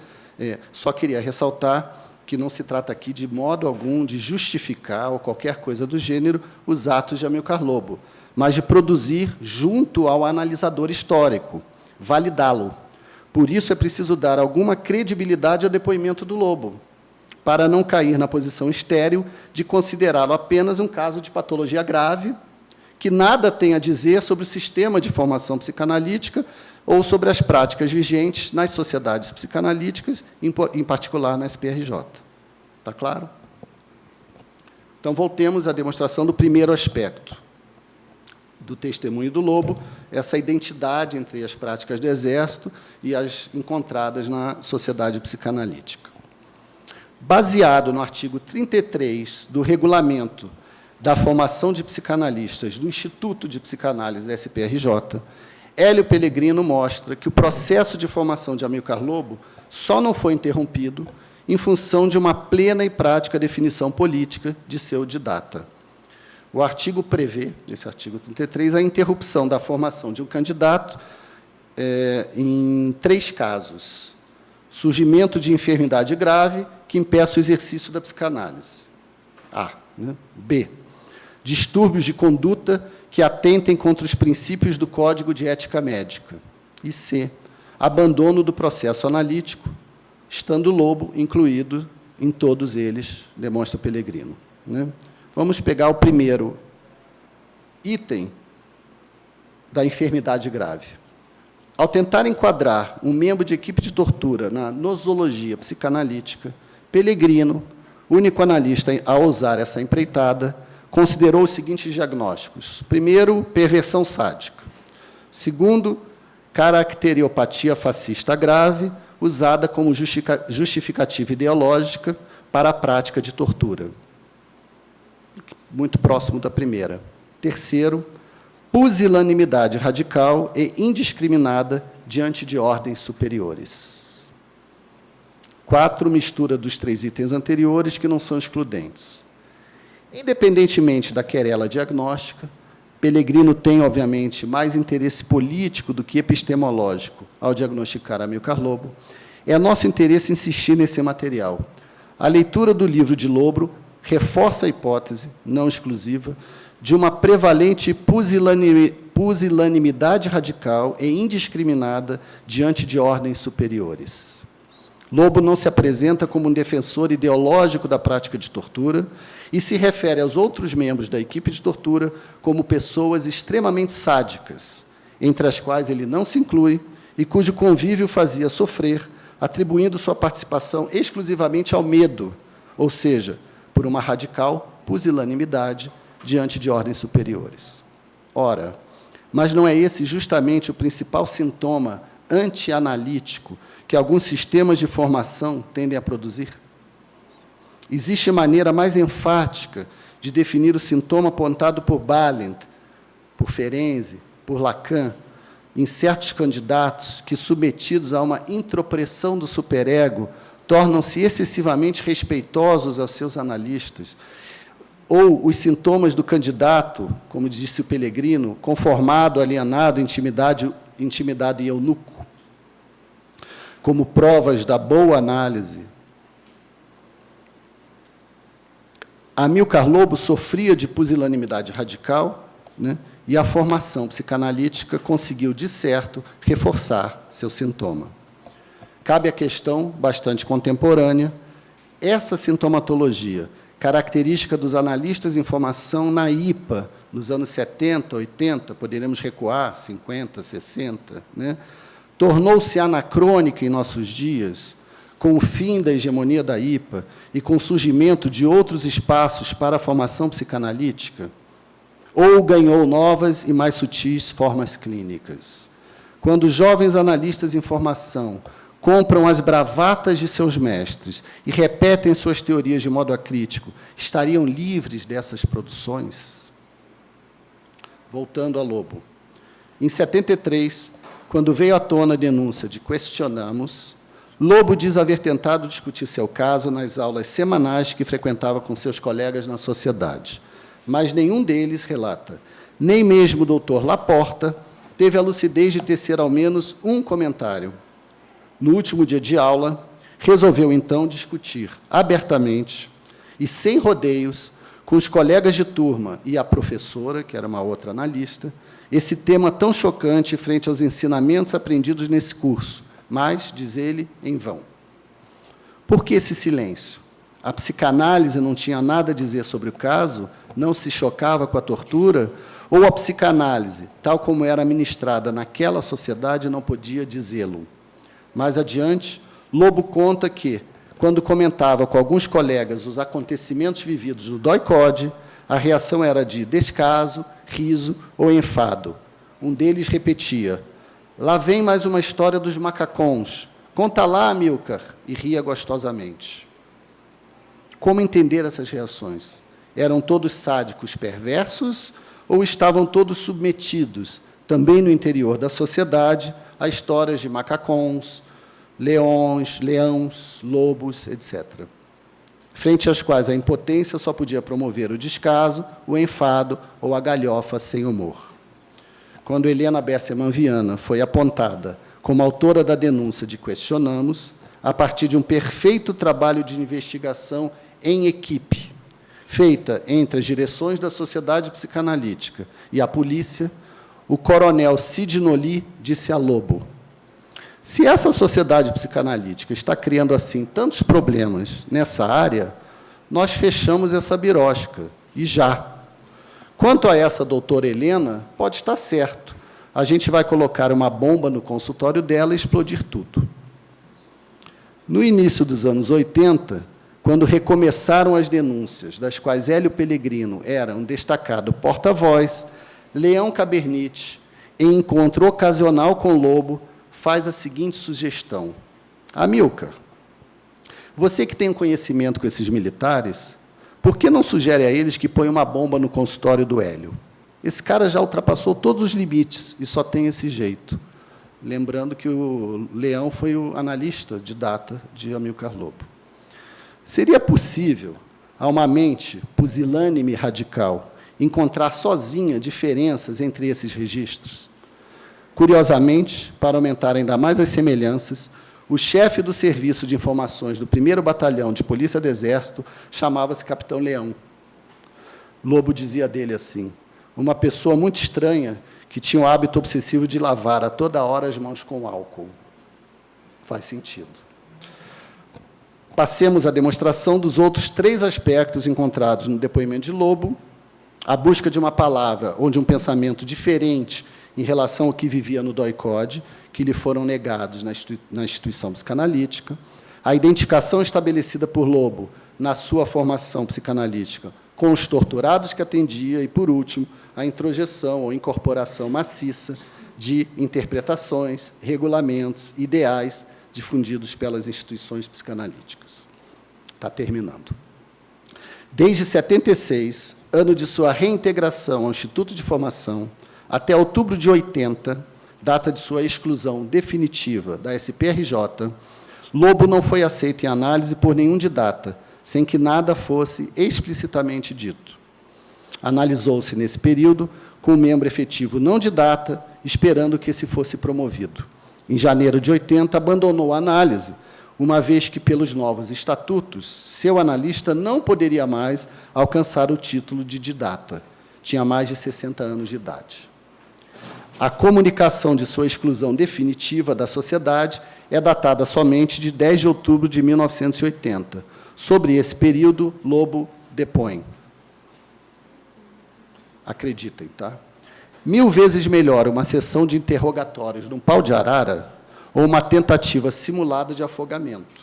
Só queria ressaltar que não se trata aqui, de modo algum, de justificar ou qualquer coisa do gênero os atos de Amilcar Lobo, mas de produzir junto ao analisador histórico, validá-lo. Por isso, é preciso dar alguma credibilidade ao depoimento do Lobo, para não cair na posição estéril de considerá-lo apenas um caso de patologia grave, que nada tem a dizer sobre o sistema de formação psicanalítica ou sobre as práticas vigentes nas sociedades psicanalíticas, em particular na SPRJ. Está claro? Então, voltemos à demonstração do primeiro aspecto do testemunho do Lobo, essa identidade entre as práticas do Exército e as encontradas na sociedade psicanalítica. Baseado no artigo 33 do Regulamento da Formação de Psicanalistas do Instituto de Psicanálise da SPRJ, Hélio Pellegrino mostra que o processo de formação de Amilcar Lobo só não foi interrompido em função de uma plena e prática definição política de seu didata. O artigo prevê, esse artigo 33, a interrupção da formação de um candidato em 3 casos. Surgimento de enfermidade grave que impeça o exercício da psicanálise. A. B. Distúrbios de conduta que atentem contra os princípios do Código de Ética Médica. E C. Abandono do processo analítico, estando Lobo incluído em todos eles, demonstra Pellegrino. Vamos pegar o primeiro item da enfermidade grave. Ao tentar enquadrar um membro de equipe de tortura na nosologia psicanalítica, Pellegrino, único analista a ousar essa empreitada, considerou os seguintes diagnósticos. Primeiro, perversão sádica. Segundo, caracteriopatia fascista grave, usada como justificativa ideológica para a prática de tortura. Muito próximo da primeira. Terceiro, pusilanimidade radical e indiscriminada diante de ordens superiores. 4, mistura dos 3 itens anteriores, que não são excludentes. Independentemente da querela diagnóstica, Pellegrino tem, obviamente, mais interesse político do que epistemológico ao diagnosticar Amilcar Lobo. É nosso interesse insistir nesse material. A leitura do livro de Lobo reforça a hipótese, não exclusiva, de uma prevalente pusilanimidade radical e indiscriminada diante de ordens superiores. Lobo não se apresenta como um defensor ideológico da prática de tortura e se refere aos outros membros da equipe de tortura como pessoas extremamente sádicas, entre as quais ele não se inclui e cujo convívio fazia sofrer, atribuindo sua participação exclusivamente ao medo, ou seja, por uma radical pusilanimidade diante de ordens superiores. Ora, mas não é esse justamente o principal sintoma anti-analítico que alguns sistemas de formação tendem a produzir? Existe maneira mais enfática de definir o sintoma apontado por Balint, por Ferenczi, por Lacan, em certos candidatos que, submetidos a uma intropressão do superego, tornam-se excessivamente respeitosos aos seus analistas, ou os sintomas do candidato, como disse o Pellegrino, conformado, alienado, intimidado e eunuco, como provas da boa análise. Amilcar Lobo sofria de pusilanimidade radical, né? E a formação psicanalítica conseguiu, de certo, reforçar seu sintoma. Cabe a questão, bastante contemporânea, essa sintomatologia, característica dos analistas em formação na IPA, nos anos 70, 80, poderíamos recuar, 50, 60, né? Tornou-se anacrônica em nossos dias, com o fim da hegemonia da IPA e com o surgimento de outros espaços para a formação psicanalítica, ou ganhou novas e mais sutis formas clínicas. Quando jovens analistas em formação compram as bravatas de seus mestres e repetem suas teorias de modo acrítico, estariam livres dessas produções? Voltando a Lobo. Em 73, quando veio à tona a denúncia de Questionamos, Lobo diz haver tentado discutir seu caso nas aulas semanais que frequentava com seus colegas na sociedade, mas nenhum deles relata, nem mesmo o doutor Laporta teve a lucidez de tecer ao menos um comentário. No último dia de aula, resolveu, então, discutir abertamente e sem rodeios com os colegas de turma e a professora, que era uma outra analista, esse tema tão chocante frente aos ensinamentos aprendidos nesse curso, mas, diz ele, em vão. Por que esse silêncio? A psicanálise não tinha nada a dizer sobre o caso? Não se chocava com a tortura? Ou a psicanálise, tal como era ministrada naquela sociedade, não podia dizê-lo? Mais adiante, Lobo conta que, quando comentava com alguns colegas os acontecimentos vividos no DOI-CODE, a reação era de descaso, riso ou enfado. Um deles repetia: "Lá vem mais uma história dos macacões. Conta lá, Amilcar", e ria gostosamente. Como entender essas reações? Eram todos sádicos perversos ou estavam todos submetidos, também no interior da sociedade, a histórias de macacões, leões, lobos, etc., frente às quais a impotência só podia promover o descaso, o enfado ou a galhofa sem humor? Quando Helena Bessemann Viana foi apontada como autora da denúncia de Questionamos, a partir de um perfeito trabalho de investigação em equipe, feita entre as direções da Sociedade Psicanalítica e a polícia, o coronel Cid Noli disse a Lobo: "Se essa sociedade psicanalítica está criando, assim, tantos problemas nessa área, nós fechamos essa birosca, e já. Quanto a essa doutora Helena, pode estar certo. A gente vai colocar uma bomba no consultório dela e explodir tudo." No início dos anos 80, quando recomeçaram as denúncias, das quais Hélio Pellegrino era um destacado porta-voz, Leão Cabernet, em encontro ocasional com Lobo, faz a seguinte sugestão: "Amilcar, você que tem um conhecimento com esses militares, por que não sugere a eles que ponham uma bomba no consultório do Hélio? Esse cara já ultrapassou todos os limites e só tem esse jeito." Lembrando que o Leão foi o analista de data de Amilcar Lobo. Seria possível, a uma mente pusilânime e radical, encontrar sozinha diferenças entre esses registros? Curiosamente, para aumentar ainda mais as semelhanças, o chefe do Serviço de Informações do 1º Batalhão de Polícia do Exército chamava-se Capitão Leão. Lobo dizia dele assim: "Uma pessoa muito estranha que tinha o hábito obsessivo de lavar a toda hora as mãos com álcool." Faz sentido. Passemos à demonstração dos outros 3 aspectos encontrados no depoimento de Lobo: a busca de uma palavra ou de um pensamento diferente em relação ao que vivia no DOI-CODE, que lhe foram negados na instituição psicanalítica, a identificação estabelecida por Lobo na sua formação psicanalítica com os torturados que atendia e, por último, a introjeção ou incorporação maciça de interpretações, regulamentos, ideais difundidos pelas instituições psicanalíticas. Está terminando. Desde 76, ano de sua reintegração ao Instituto de Formação, até outubro de 80, data de sua exclusão definitiva da SPRJ, Lobo não foi aceito em análise por nenhum didata, sem que nada fosse explicitamente dito. Analisou-se, nesse período, com um membro efetivo não didata, esperando que esse fosse promovido. Em janeiro de 80, abandonou a análise, uma vez que, pelos novos estatutos, seu analista não poderia mais alcançar o título de didata. Tinha mais de 60 anos de idade. A comunicação de sua exclusão definitiva da sociedade é datada somente de 10 de outubro de 1980. Sobre esse período, Lobo depõe. Acreditem, tá? 1000 vezes melhor uma sessão de interrogatórios num pau de arara ou uma tentativa simulada de afogamento.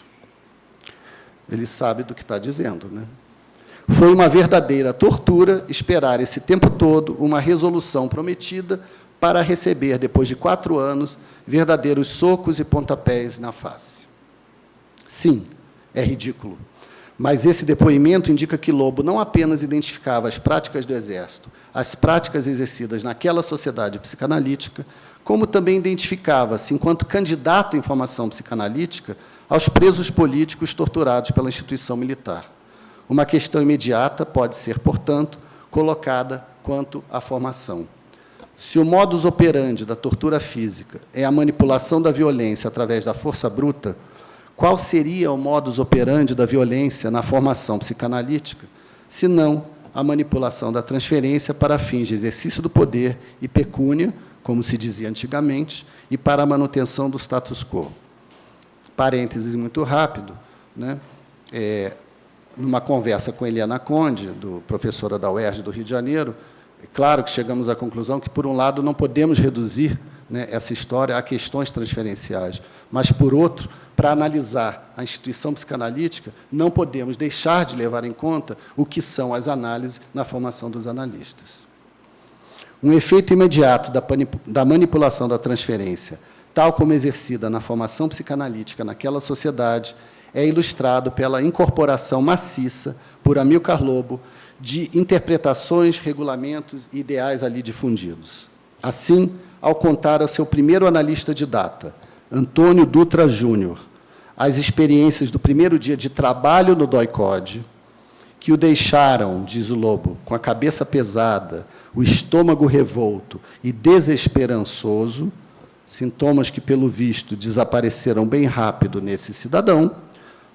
Ele sabe do que está dizendo, né? Foi uma verdadeira tortura esperar esse tempo todo uma resolução prometida para receber, depois de 4 anos, verdadeiros socos e pontapés na face. Sim, é ridículo. Mas esse depoimento indica que Lobo não apenas identificava as práticas do Exército, as práticas exercidas naquela sociedade psicanalítica, como também identificava-se, enquanto candidato em formação psicanalítica, aos presos políticos torturados pela instituição militar. Uma questão imediata pode ser, portanto, colocada quanto à formação. Se o modus operandi da tortura física é a manipulação da violência através da força bruta, qual seria o modus operandi da violência na formação psicanalítica, se não a manipulação da transferência para fins de exercício do poder e pecúnia, como se dizia antigamente, e para a manutenção do status quo? Parênteses muito rápido, né? Numa conversa com Eliana Conde, professora da UERJ do Rio de Janeiro, é claro que chegamos à conclusão que, por um lado, não podemos reduzir, né, essa história a questões transferenciais, mas, por outro, para analisar a instituição psicanalítica, não podemos deixar de levar em conta o que são as análises na formação dos analistas. Um efeito imediato da manipulação da transferência, tal como exercida na formação psicanalítica naquela sociedade, é ilustrado pela incorporação maciça, por Amilcar Lobo, de interpretações, regulamentos e ideais ali difundidos. Assim, ao contar a seu primeiro analista de data, Antônio Dutra Júnior, as experiências do primeiro dia de trabalho no DOI-CODE, que o deixaram, diz o Lobo, com a cabeça pesada, o estômago revolto e desesperançoso, sintomas que, pelo visto, desapareceram bem rápido nesse cidadão,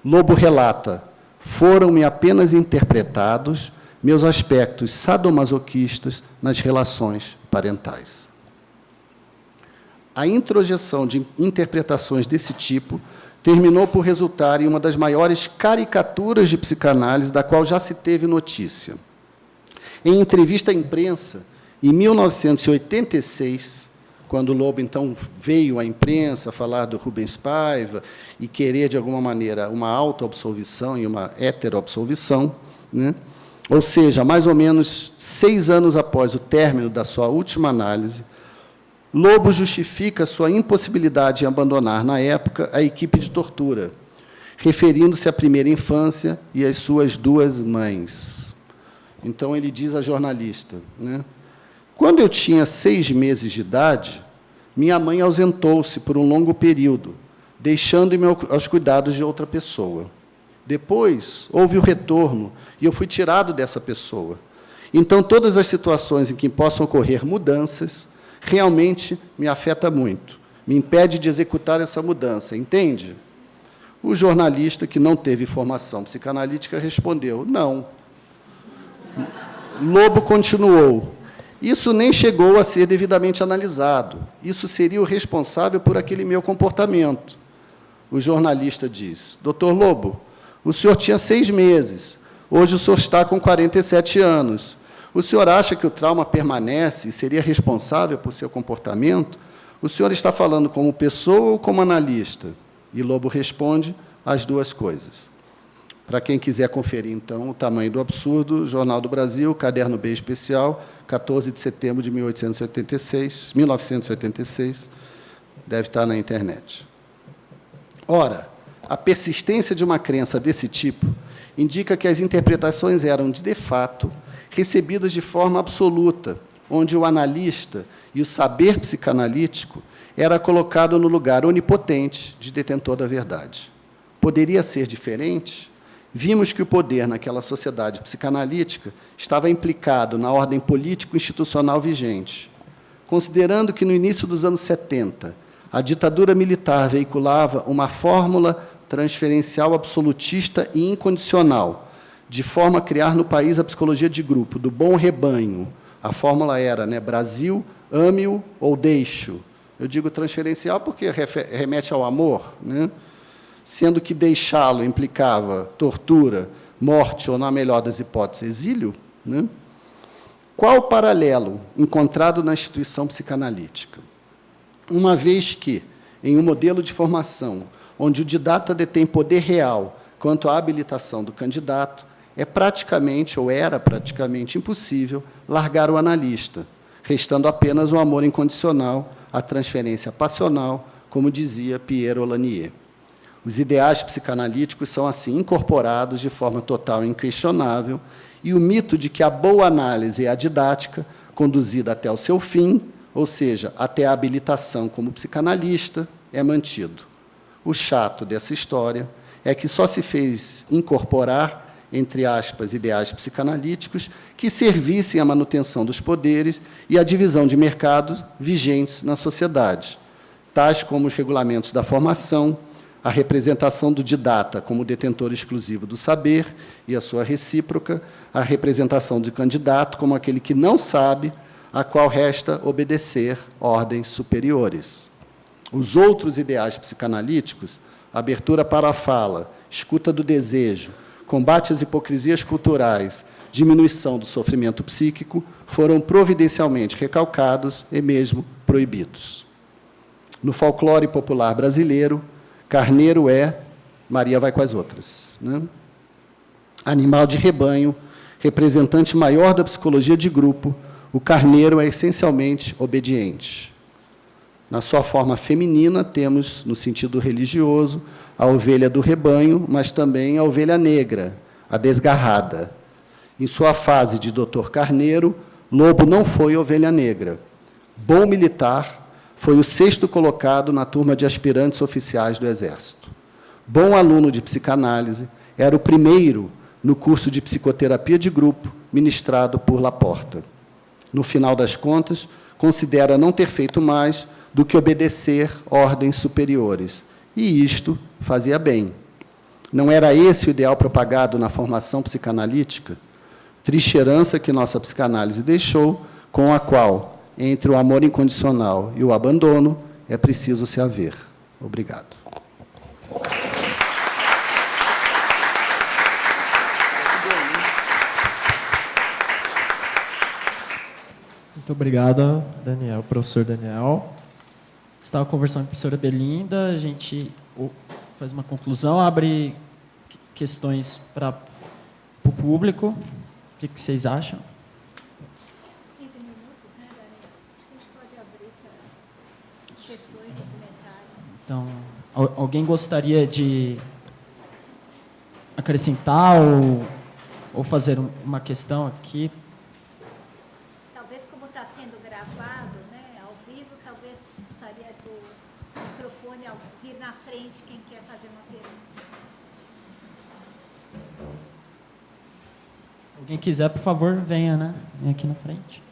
Lobo relata: foram-me apenas interpretados meus aspectos sadomasoquistas nas relações parentais. A introjeção de interpretações desse tipo terminou por resultar em uma das maiores caricaturas de psicanálise da qual já se teve notícia. Em entrevista à imprensa, em 1986, quando Lobo, então, veio à imprensa falar do Rubens Paiva e querer, de alguma maneira, uma autoabsolvição e uma heteroabsolvição, né? Ou seja, mais ou menos 6 anos após o término da sua última análise, Lobo justifica sua impossibilidade de abandonar, na época, a equipe de tortura, referindo-se à primeira infância e às suas 2 mães. Então, ele diz à jornalista, né: quando eu tinha 6 meses de idade, minha mãe ausentou-se por um longo período, deixando-me aos cuidados de outra pessoa. Depois, houve o retorno, e eu fui tirado dessa pessoa. Então, todas as situações em que possam ocorrer mudanças, realmente me afeta muito, me impede de executar essa mudança, entende? O jornalista, que não teve formação psicanalítica, respondeu: não. Lobo continuou: isso nem chegou a ser devidamente analisado, isso seria o responsável por aquele meu comportamento. O jornalista diz: doutor Lobo, o senhor tinha 6 meses, hoje o senhor está com 47 anos. O senhor acha que o trauma permanece e seria responsável por seu comportamento? O senhor está falando como pessoa ou como analista? E Lobo responde, as duas coisas. Para quem quiser conferir, então, o tamanho do absurdo, Jornal do Brasil, Caderno B especial, 14 de setembro de 1986, deve estar na internet. Ora, a persistência de uma crença desse tipo indica que as interpretações eram, de fato, recebidas de forma absoluta, onde o analista e o saber psicanalítico era colocado no lugar onipotente de detentor da verdade. Poderia ser diferente? Vimos que o poder naquela sociedade psicanalítica estava implicado na ordem político-institucional vigente. Considerando que, no início dos anos 70, a ditadura militar veiculava uma fórmula transferencial absolutista e incondicional, de forma a criar no país a psicologia de grupo, do bom rebanho. A fórmula era, né, Brasil, ame-o ou deixe-o. Eu digo transferencial porque remete ao amor, né? Sendo que deixá-lo implicava tortura, morte ou, na melhor das hipóteses, exílio, né? Qual o paralelo encontrado na instituição psicanalítica? Uma vez que, em um modelo de formação, onde o didata detém poder real quanto à habilitação do candidato, é praticamente, ou era praticamente, impossível largar o analista, restando apenas o amor incondicional, a transferência passional, como dizia Pierre Olanier. Os ideais psicanalíticos são, assim, incorporados de forma total e inquestionável, e o mito de que a boa análise é a didática, conduzida até o seu fim, ou seja, até a habilitação como psicanalista, é mantido. O chato dessa história é que só se fez incorporar, entre aspas, ideais psicanalíticos que servissem à manutenção dos poderes e à divisão de mercados vigentes na sociedade, tais como os regulamentos da formação, a representação do didata como detentor exclusivo do saber e a sua recíproca, a representação do candidato como aquele que não sabe, a qual resta obedecer ordens superiores. Os outros ideais psicanalíticos, abertura para a fala, escuta do desejo, combate às hipocrisias culturais, diminuição do sofrimento psíquico, foram providencialmente recalcados e mesmo proibidos. No folclore popular brasileiro, carneiro é, Maria vai com as outras, né? Animal de rebanho, representante maior da psicologia de grupo, o carneiro é essencialmente obediente. Na sua forma feminina, temos, no sentido religioso, a ovelha do rebanho, mas também a ovelha negra, a desgarrada. Em sua fase de doutor Carneiro, Lobo não foi ovelha negra. Bom militar, foi o 6º colocado na turma de aspirantes oficiais do Exército. Bom aluno de psicanálise, era o primeiro no curso de psicoterapia de grupo ministrado por Laporta. No final das contas, considera não ter feito mais do que obedecer ordens superiores. E isto fazia bem. Não era esse o ideal propagado na formação psicanalítica? Triste herança que nossa psicanálise deixou, com a qual, entre o amor incondicional e o abandono, é preciso se haver. Obrigado. Muito obrigado, Daniel, professor Daniel. Estava conversando com a professora Belinda, a gente faz uma conclusão, abre questões para o público. O que vocês acham? 15 minutos, né, Daniel? Acho que a gente pode abrir para questões e comentários. Então, alguém gostaria de acrescentar ou fazer uma questão aqui? Talvez, como está sendo gravado, né, ao vivo, talvez precisaria do microfone vir na frente quem quer fazer uma pergunta. Alguém quiser, por favor, venha, né? Vem aqui na frente.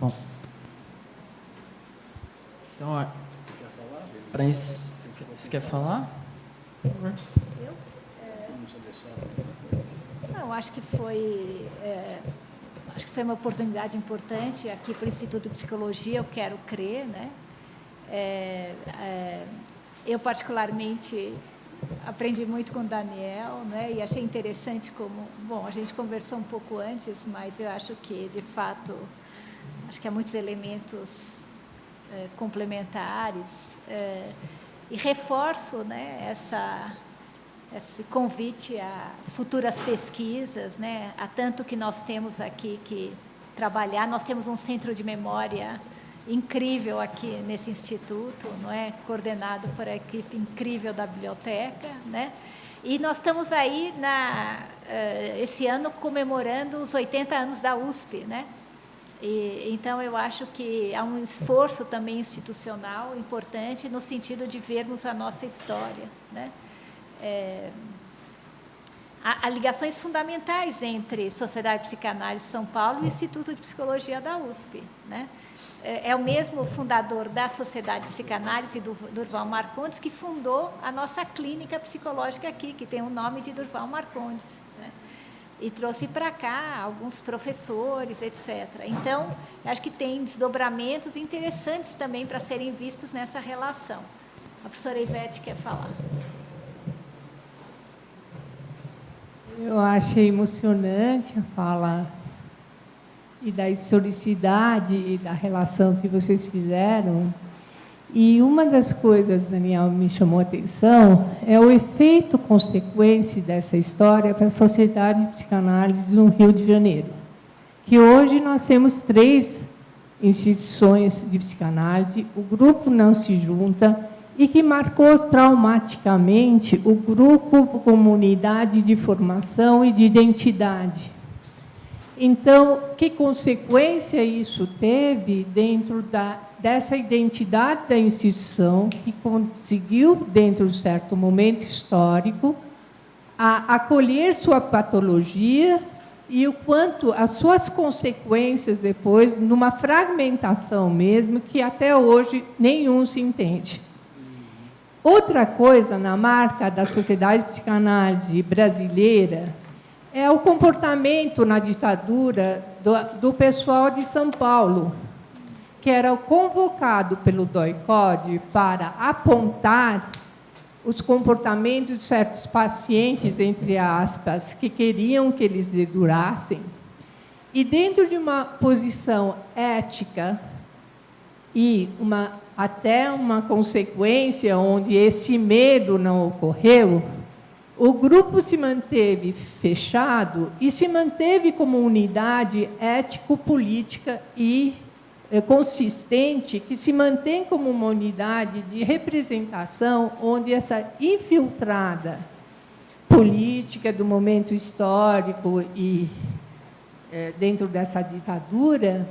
Bom. Então, ó, você quer falar? Por favor. Eu? Não, acho que foi... acho que foi uma oportunidade importante aqui para o Instituto de Psicologia, eu quero crer, né? Eu, particularmente, aprendi muito com o Daniel, né? E achei interessante como... Bom, a gente conversou um pouco antes, mas eu acho que, de fato, acho que há muitos elementos complementares. E reforço, né, esse convite a futuras pesquisas, né? Há tanto que nós temos aqui que trabalhar. Nós temos um centro de memória incrível aqui nesse instituto, não é? Coordenado por a equipe incrível da biblioteca, né? E nós estamos aí, esse ano, comemorando os 80 anos da USP, né? Então, eu acho que há um esforço também institucional importante no sentido de vermos a nossa história, né? Há ligações fundamentais entre Sociedade de Psicanálise São Paulo e o Instituto de Psicologia da USP, né? É o mesmo fundador da Sociedade de Psicanálise, Durval Marcondes, que fundou a nossa clínica psicológica aqui, que tem o nome de Durval Marcondes, né? E trouxe para cá alguns professores, etc. Então, acho que tem desdobramentos interessantes também para serem vistos nessa relação. A professora Ivete quer falar. Eu achei emocionante a fala e da historicidade e da relação que vocês fizeram. E uma das coisas, Daniel, me chamou a atenção é o efeito consequência dessa história para a Sociedade de Psicanálise no Rio de Janeiro, que hoje nós temos 3 instituições de psicanálise, o grupo não se junta, e que marcou traumaticamente o grupo comunidade de formação e de identidade. Então, que consequência isso teve dentro dessa identidade da instituição, que conseguiu, dentro de um certo momento histórico, acolher sua patologia e o quanto as suas consequências depois, numa fragmentação mesmo, que até hoje nenhum se entende. Outra coisa na marca da Sociedade de Psicanálise brasileira é o comportamento na ditadura do pessoal de São Paulo, que era convocado pelo DOI-CODE para apontar os comportamentos de certos pacientes, entre aspas, que queriam que eles dedurassem. E dentro de uma posição ética e até uma consequência onde esse medo não ocorreu, o grupo se manteve fechado e se manteve como unidade ético-política e consistente, que se mantém como uma unidade de representação, onde essa infiltrada política do momento histórico e dentro dessa ditadura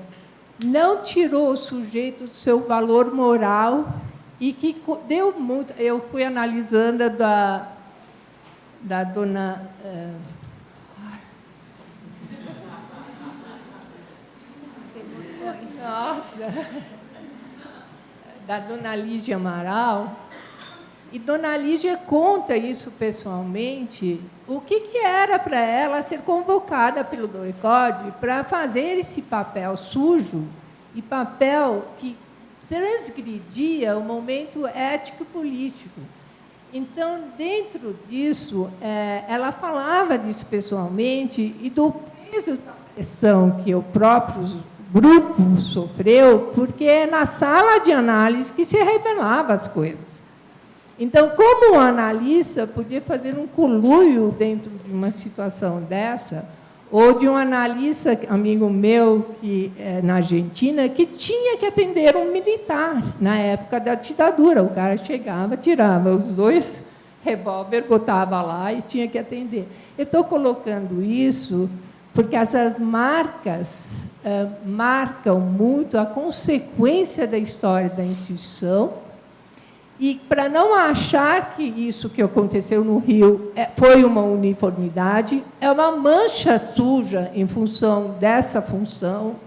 não tirou o sujeito do seu valor moral e que deu muito. Eu fui analisando da dona da dona Lígia Amaral, e dona Lígia conta isso pessoalmente, o que era para ela ser convocada pelo DOI-CODE para fazer esse papel sujo e papel que transgredia o momento ético-político. Então, dentro disso, ela falava disso pessoalmente e do peso da pressão que o próprio grupo sofreu, porque é na sala de análise que se revelava as coisas. Então, como um analista podia fazer um conluio dentro de uma situação dessa, ou de um analista, amigo meu, que na Argentina, que tinha que atender um militar na época da ditadura. O cara chegava, tirava os 2 revólver, botava lá e tinha que atender. Eu estou colocando isso porque essas marcas marcam muito a consequência da história da instituição. E, para não achar que isso que aconteceu no Rio foi uma uniformidade, é uma mancha suja em função dessa função,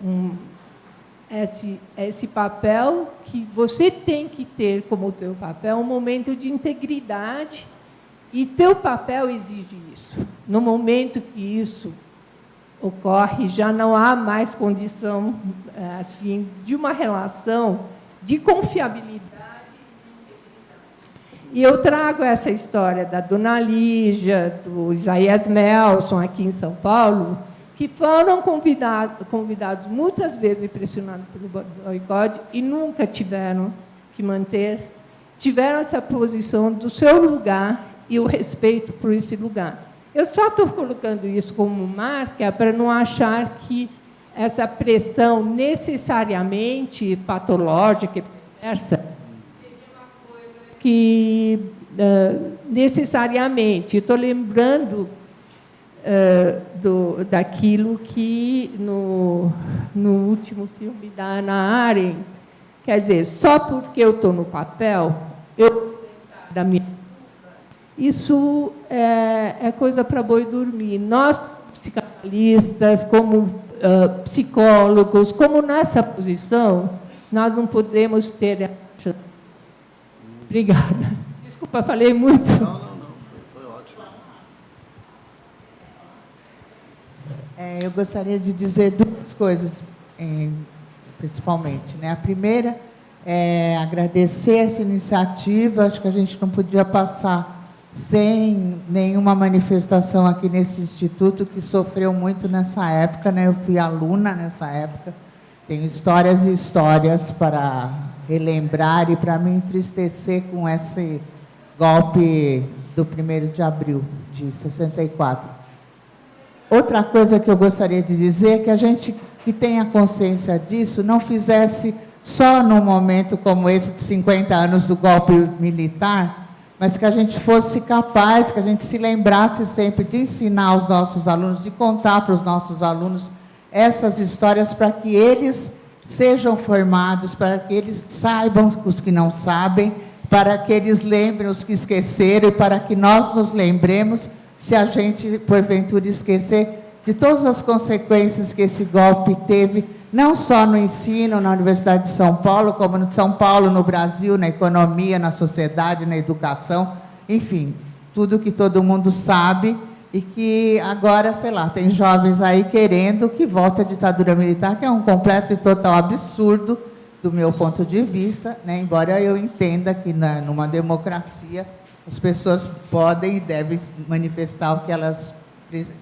esse papel que você tem que ter como teu papel, um momento de integridade, e teu papel exige isso. No momento que isso ocorre, já não há mais condição assim de uma relação de confiabilidade. E eu trago essa história da Dona Lígia, do Isaías Melson, aqui em São Paulo, que foram convidados muitas vezes, impressionados pelo boicote, e nunca tiveram que manter, tiveram essa posição do seu lugar e o respeito por esse lugar. Eu só estou colocando isso como marca para não achar que essa pressão necessariamente patológica e perversa seria uma coisa que necessariamente. Estou lembrando daquilo que no último filme da Hannah Arendt, quer dizer, só porque eu estou no papel, eu da minha. Isso é coisa para boi dormir. Nós, psicanalistas, como psicólogos, como nessa posição, nós não podemos ter essa. Obrigada. Desculpa, falei muito. Não, foi ótimo. Eu gostaria de dizer duas coisas, principalmente. Né? A primeira é agradecer essa iniciativa. Acho que a gente não podia passar sem nenhuma manifestação aqui nesse instituto, que sofreu muito nessa época, né? Eu fui aluna nessa época, tenho histórias e histórias para relembrar e para me entristecer com esse golpe do 1º de abril de 64. Outra coisa que eu gostaria de dizer é que a gente que tenha consciência disso não fizesse só num momento como esse de 50 anos do golpe militar, mas que a gente fosse capaz, que a gente se lembrasse sempre de ensinar aos nossos alunos, de contar para os nossos alunos essas histórias para que eles sejam formados, para que eles saibam os que não sabem, para que eles lembrem os que esqueceram e para que nós nos lembremos, se a gente, porventura, esquecer de todas as consequências que esse golpe teve, não só no ensino, na Universidade de São Paulo, como no São Paulo, no Brasil, na economia, na sociedade, na educação, enfim, tudo que todo mundo sabe e que agora, sei lá, tem jovens aí querendo que volte a ditadura militar, que é um completo e total absurdo do meu ponto de vista, né? Embora eu entenda que numa democracia as pessoas podem e devem manifestar o que elas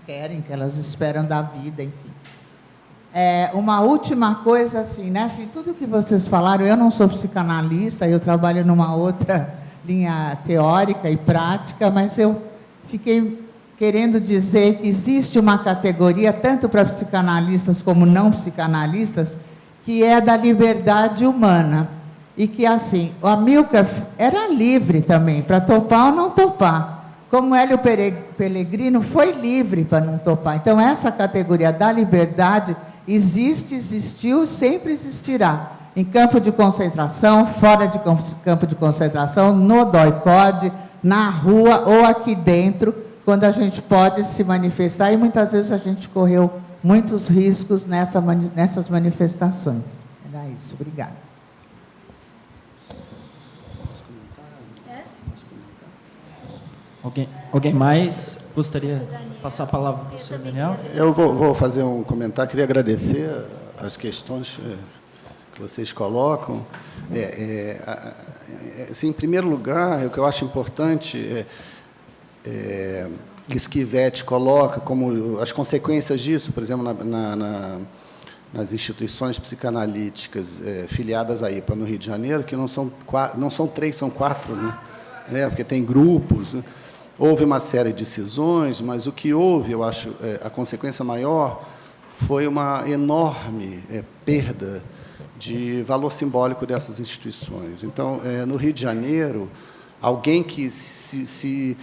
querem, que elas esperam da vida, enfim. Uma última coisa, assim, né? Assim, tudo que vocês falaram, eu não sou psicanalista, eu trabalho numa outra linha teórica e prática, mas eu fiquei querendo dizer que existe uma categoria, tanto para psicanalistas como não psicanalistas, que é da liberdade humana. E que, assim, o Amilcar era livre também, para topar ou não topar. Como Hélio Pellegrino foi livre para não topar. Então, essa categoria da liberdade existe, existiu, sempre existirá. Em campo de concentração, fora de campo de concentração, no DOI-CODE, na rua ou aqui dentro, quando a gente pode se manifestar, e muitas vezes a gente correu muitos riscos nessas manifestações. Era isso. Obrigada. Alguém mais gostaria de passar a palavra para o professor Daniel? Eu vou fazer um comentário. Queria agradecer as questões que vocês colocam. Assim, em primeiro lugar, o que eu acho importante isso que Ivete coloca, como as consequências disso, por exemplo, nas instituições psicanalíticas filiadas à IPA no Rio de Janeiro, que não são 3, são 4, né? Porque tem grupos, né? Houve uma série de decisões, mas o que houve, eu acho, a consequência maior foi uma enorme perda de valor simbólico dessas instituições. Então, no Rio de Janeiro, alguém que vocês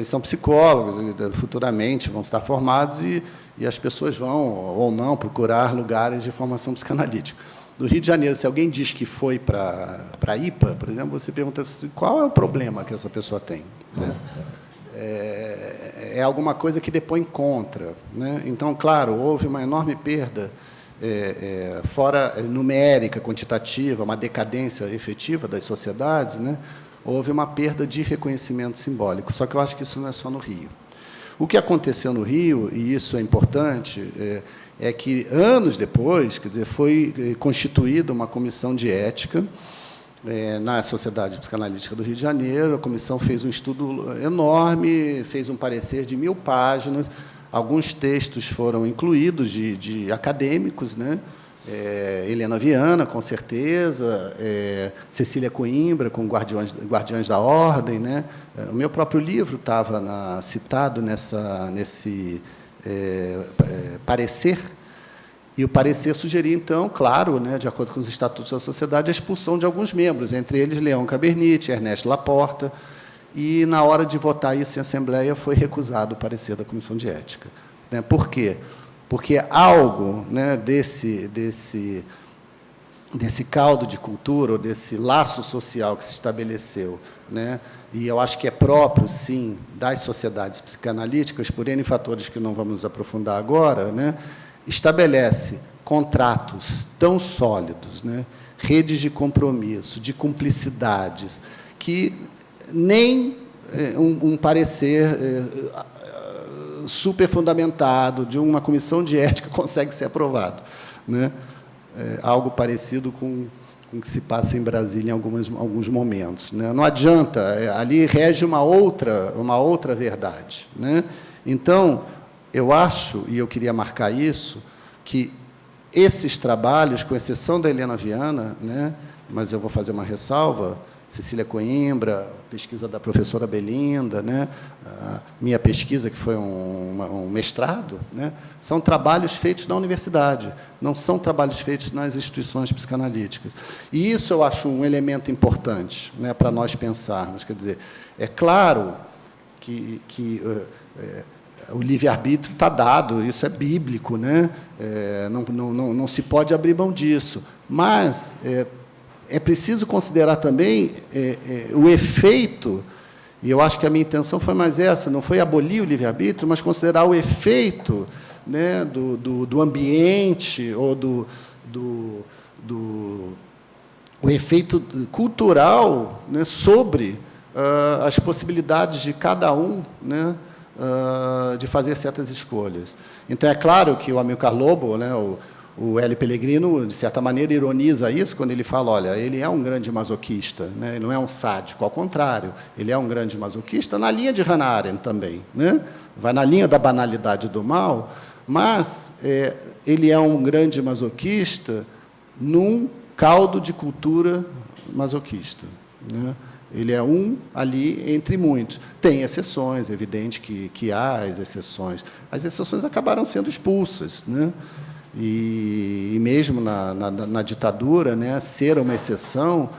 são psicólogos, futuramente vão estar formados e as pessoas vão, ou não, procurar lugares de formação psicanalítica. No Rio de Janeiro, se alguém diz que foi para a IPA, por exemplo, você pergunta qual é o problema que essa pessoa tem, né? É alguma coisa que depõe contra, né? Então, claro, houve uma enorme perda, fora numérica, quantitativa, uma decadência efetiva das sociedades, né? Houve uma perda de reconhecimento simbólico. Só que eu acho que isso não é só no Rio. O que aconteceu no Rio, e isso é importante, é que, anos depois, quer dizer, foi constituída uma comissão de ética na Sociedade Psicanalítica do Rio de Janeiro. A comissão fez um estudo enorme, fez um parecer de 1000 páginas, alguns textos foram incluídos de acadêmicos, né? Helena Viana, com certeza, Cecília Coimbra, com Guardiões da Ordem, né? O meu próprio livro estava citado nesse parecer, e o parecer sugeria, então, claro, né, de acordo com os estatutos da sociedade, a expulsão de alguns membros, entre eles Leão Cabernet, Ernesto Laporta, e, na hora de votar isso em Assembleia, foi recusado o parecer da Comissão de Ética. Né? Por quê? Porque algo, né, desse caldo de cultura, ou desse laço social que se estabeleceu, né, e eu acho que é próprio, sim, das sociedades psicanalíticas, por N fatores que não vamos aprofundar agora, né, estabelece contratos tão sólidos, né, redes de compromisso, de cumplicidades, que nem um parecer super fundamentado de uma comissão de ética consegue ser aprovado, né? Algo parecido com o que se passa em Brasília em alguns momentos, né? Não adianta, ali rege uma outra verdade, né? Então, eu acho, e eu queria marcar isso, que esses trabalhos, com exceção da Helena Viana, né, mas eu vou fazer uma ressalva, Cecília Coimbra, pesquisa da professora Belinda, né, a minha pesquisa, que foi um mestrado, né, são trabalhos feitos na universidade, não são trabalhos feitos nas instituições psicanalíticas. E isso eu acho um elemento importante, né, para nós pensarmos. Quer dizer, é claro que o livre-arbítrio está dado, isso é bíblico, né? Não se pode abrir mão disso, mas é preciso considerar também o efeito, e eu acho que a minha intenção foi mais essa, não foi abolir o livre-arbítrio, mas considerar o efeito, né, do ambiente, ou o efeito cultural, né, sobre as possibilidades de cada um, né, de fazer certas escolhas. Então, é claro que o Amilcar Lobo, né, o Hélio Pellegrino, de certa maneira, ironiza isso quando ele fala, olha, ele é um grande masoquista, né? Ele não é um sádico, ao contrário, ele é um grande masoquista, na linha de Hannah Arendt também, né? Vai na linha da banalidade do mal, mas ele é um grande masoquista num caldo de cultura masoquista, né? Ele é um ali entre muitos. Tem exceções, é evidente que há as exceções. As exceções acabaram sendo expulsas, né? E mesmo na ditadura, né, ser uma exceção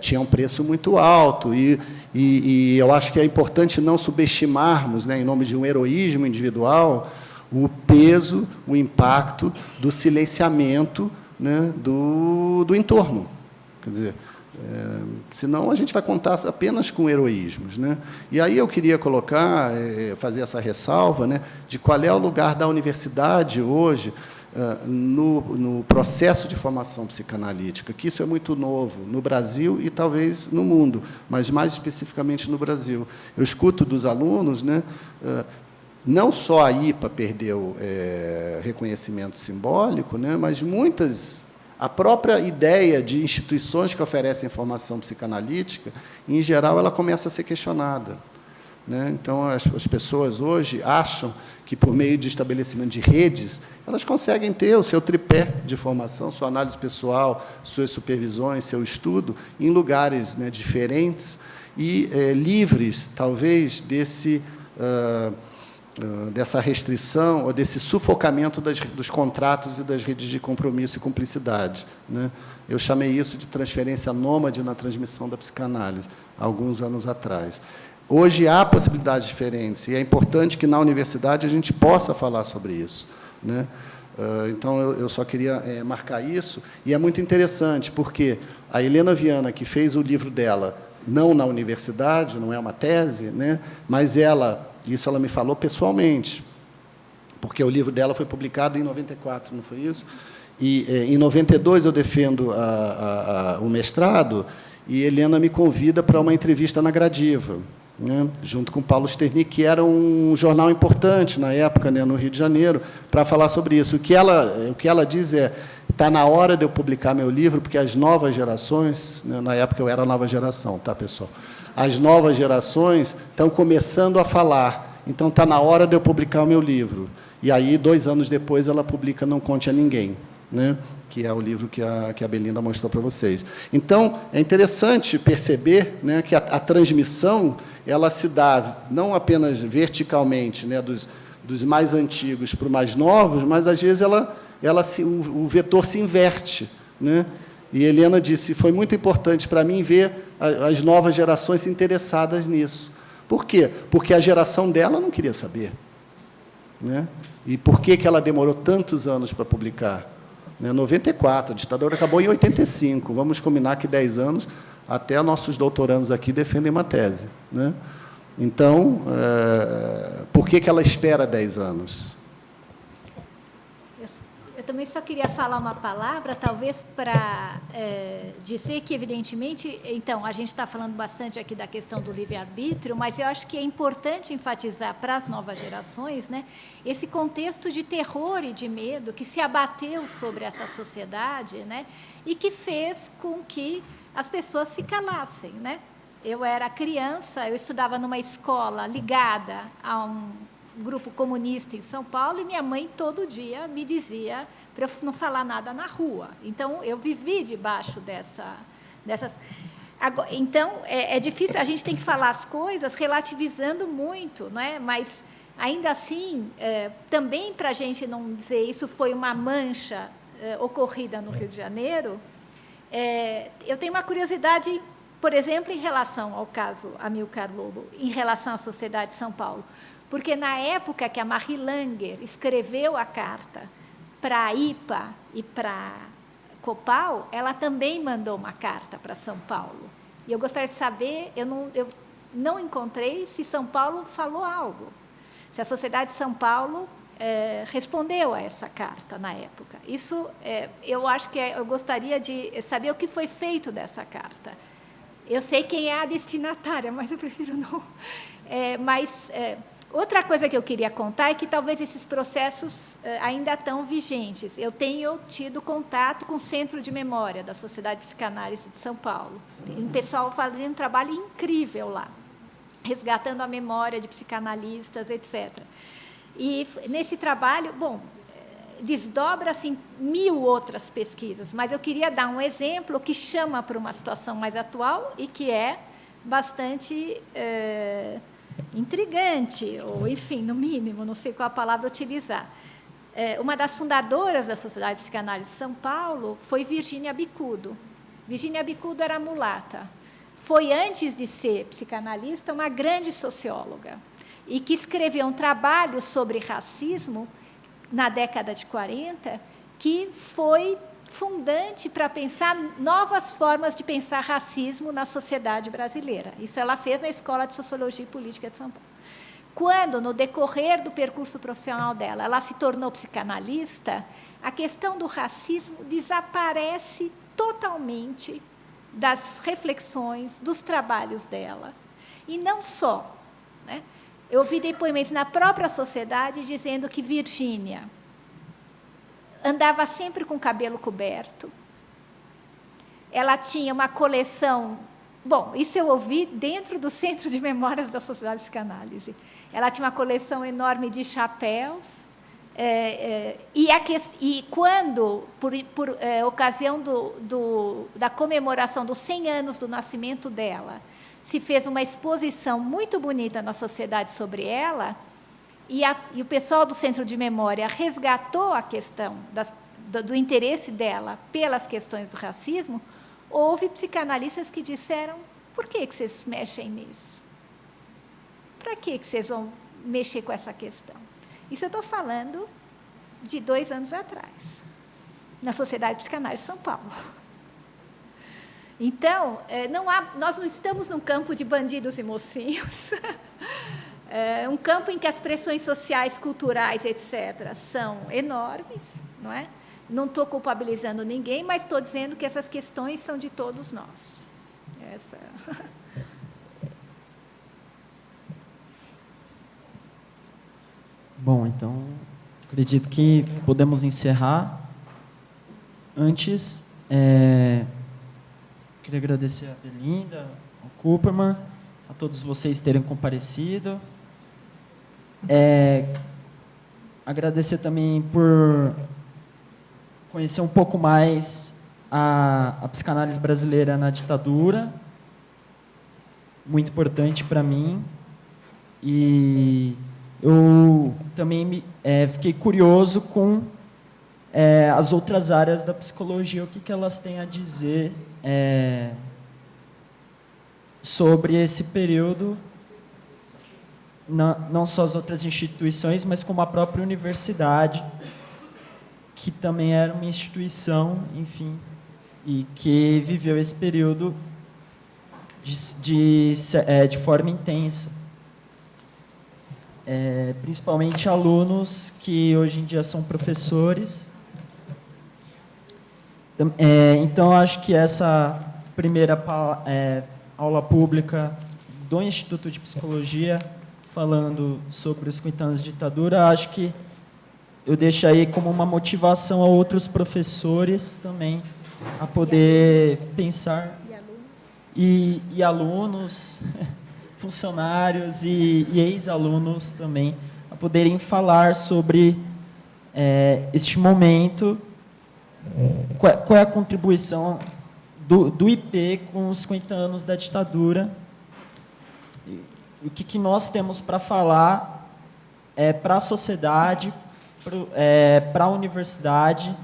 tinha um preço muito alto. E eu acho que é importante não subestimarmos, né, em nome de um heroísmo individual, o peso, o impacto do silenciamento, né, do entorno. Quer dizer, senão a gente vai contar apenas com heroísmos, né? E aí eu queria colocar, fazer essa ressalva, né, de qual é o lugar da universidade hoje no processo de formação psicanalítica, que isso é muito novo no Brasil e talvez no mundo, mas mais especificamente no Brasil. Eu escuto dos alunos, né, não só a IPA perdeu reconhecimento simbólico, né, mas a própria ideia de instituições que oferecem formação psicanalítica, em geral, ela começa a ser questionada, né? Então, as pessoas hoje acham que, por meio de estabelecimento de redes, elas conseguem ter o seu tripé de formação, sua análise pessoal, suas supervisões, seu estudo, em lugares, né, diferentes e livres, talvez, dessa restrição ou desse sufocamento dos contratos e das redes de compromisso e cumplicidade, né? Eu chamei isso de transferência nômade na transmissão da psicanálise, há alguns anos atrás. Hoje há possibilidades diferentes, e é importante que, na universidade, a gente possa falar sobre isso, né? Então, eu só queria marcar isso, e é muito interessante, porque a Helena Viana, que fez o livro dela, não na universidade, não é uma tese, né? Mas isso ela me falou pessoalmente, porque o livro dela foi publicado em 94, não foi isso? E, em 92, eu defendo o mestrado, e Helena me convida para uma entrevista na Gradiva, né, junto com Paulo Sternick, que era um jornal importante na época, né, no Rio de Janeiro, para falar sobre isso. O que ela diz é: está na hora de eu publicar meu livro, porque as novas gerações, né, na época eu era a nova geração, tá, pessoal? As novas gerações estão começando a falar, então está na hora de eu publicar o meu livro. E aí, 2 anos depois, ela publica Não Conte a Ninguém, né, que é o livro que a Belinda mostrou para vocês. Então, é interessante perceber, né, que a transmissão ela se dá não apenas verticalmente, né, dos mais antigos para os mais novos, mas, às vezes, o vetor se inverte, né? E Helena disse: foi muito importante para mim ver as novas gerações interessadas nisso. Por quê? Porque a geração dela não queria saber, né? E por que ela demorou tantos anos para publicar? 94, a ditadura acabou em 85. Vamos combinar que 10 anos, até nossos doutorandos aqui defendem uma tese, né? Então, por que ela espera 10 anos? Eu também só queria falar uma palavra, talvez para dizer que, evidentemente, então, a gente está falando bastante aqui da questão do livre-arbítrio, mas eu acho que é importante enfatizar para as novas gerações, né, esse contexto de terror e de medo que se abateu sobre essa sociedade, né, e que fez com que as pessoas se calassem, né? Eu era criança, eu estudava numa escola ligada a um grupo comunista em São Paulo, e minha mãe todo dia me dizia para eu não falar nada na rua. Então, eu vivi debaixo dessas... Agora, então, é difícil, a gente tem que falar as coisas relativizando muito, não é? Mas, ainda assim, também para a gente não dizer isso foi uma mancha ocorrida no Rio de Janeiro, eu tenho uma curiosidade, por exemplo, em relação ao caso Amilcar Lobo, em relação à sociedade de São Paulo. Porque, na época que a Marie Langer escreveu a carta para a IPA e para a Copal, ela também mandou uma carta para São Paulo. E eu gostaria de saber, eu não encontrei se São Paulo falou algo, se a sociedade de São Paulo respondeu a essa carta na época. Isso, eu acho que eu gostaria de saber o que foi feito dessa carta. Eu sei quem é a destinatária, mas eu prefiro não. Outra coisa que eu queria contar é que talvez esses processos ainda estão vigentes. Eu tenho tido contato com o Centro de Memória da Sociedade de Psicanálise de São Paulo. Tem um pessoal fazendo um trabalho incrível lá, resgatando a memória de psicanalistas, etc. E, nesse trabalho, desdobra-se 1000 outras pesquisas, mas eu queria dar um exemplo que chama para uma situação mais atual e que é bastante... intrigante, ou, enfim, no mínimo, não sei qual a palavra utilizar. Uma das fundadoras da Sociedade de Psicanálise de São Paulo foi Virginia Bicudo. Virginia Bicudo era mulata. Foi, antes de ser psicanalista, uma grande socióloga, e que escreveu um trabalho sobre racismo na década de 40, que foi fundante para pensar novas formas de pensar racismo na sociedade brasileira. Isso ela fez na Escola de Sociologia e Política de São Paulo. Quando, no decorrer do percurso profissional dela, ela se tornou psicanalista, a questão do racismo desaparece totalmente das reflexões, dos trabalhos dela. E não só, né? Eu ouvi depoimentos na própria sociedade dizendo que Virgínia andava sempre com o cabelo coberto. Ela tinha uma coleção... Bom, isso eu ouvi dentro do Centro de Memórias da Sociedade de Psicanálise. Ela tinha uma coleção enorme de chapéus. E quando, por ocasião da comemoração dos 100 anos do nascimento dela, se fez uma exposição muito bonita na sociedade sobre ela, e o pessoal do Centro de Memória resgatou a questão do interesse dela pelas questões do racismo, houve psicanalistas que disseram: por que vocês mexem nisso? Para que vocês vão mexer com essa questão? Isso eu estou falando de 2 anos atrás, na Sociedade de Psicanálise de São Paulo. Então, nós não estamos num campo de bandidos e mocinhos, um campo em que as pressões sociais, culturais, etc., são enormes, não é? Não estou culpabilizando ninguém, mas estou dizendo que essas questões são de todos nós. Bom, então, acredito que podemos encerrar. Antes, queria agradecer a Belinda, ao Cooperman, a todos vocês terem comparecido. Agradecer também por conhecer um pouco mais a psicanálise brasileira na ditadura, muito importante para mim. E eu também fiquei curioso com as outras áreas da psicologia, o que elas têm a dizer sobre esse período, não só as outras instituições, mas como a própria universidade, que também era uma instituição, enfim, e que viveu esse período de forma intensa. Principalmente alunos que hoje em dia são professores. Então, acho que essa primeira aula pública do Instituto de Psicologia, falando sobre os 50 anos de ditadura, acho que eu deixo aí como uma motivação a outros professores também a poder pensar. E alunos, funcionários e ex-alunos também, a poderem falar sobre este momento, qual é a contribuição do IP com os 50 anos da ditadura, o que nós temos para falar para a sociedade, para a universidade,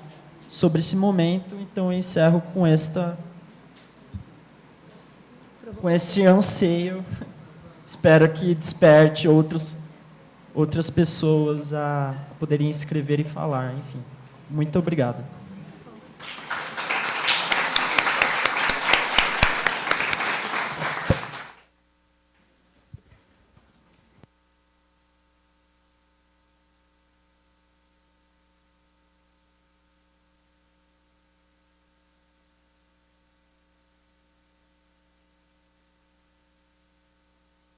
sobre esse momento. Então, eu encerro com esse anseio. Espero que desperte outras pessoas a poderem escrever e falar. Enfim, muito obrigado.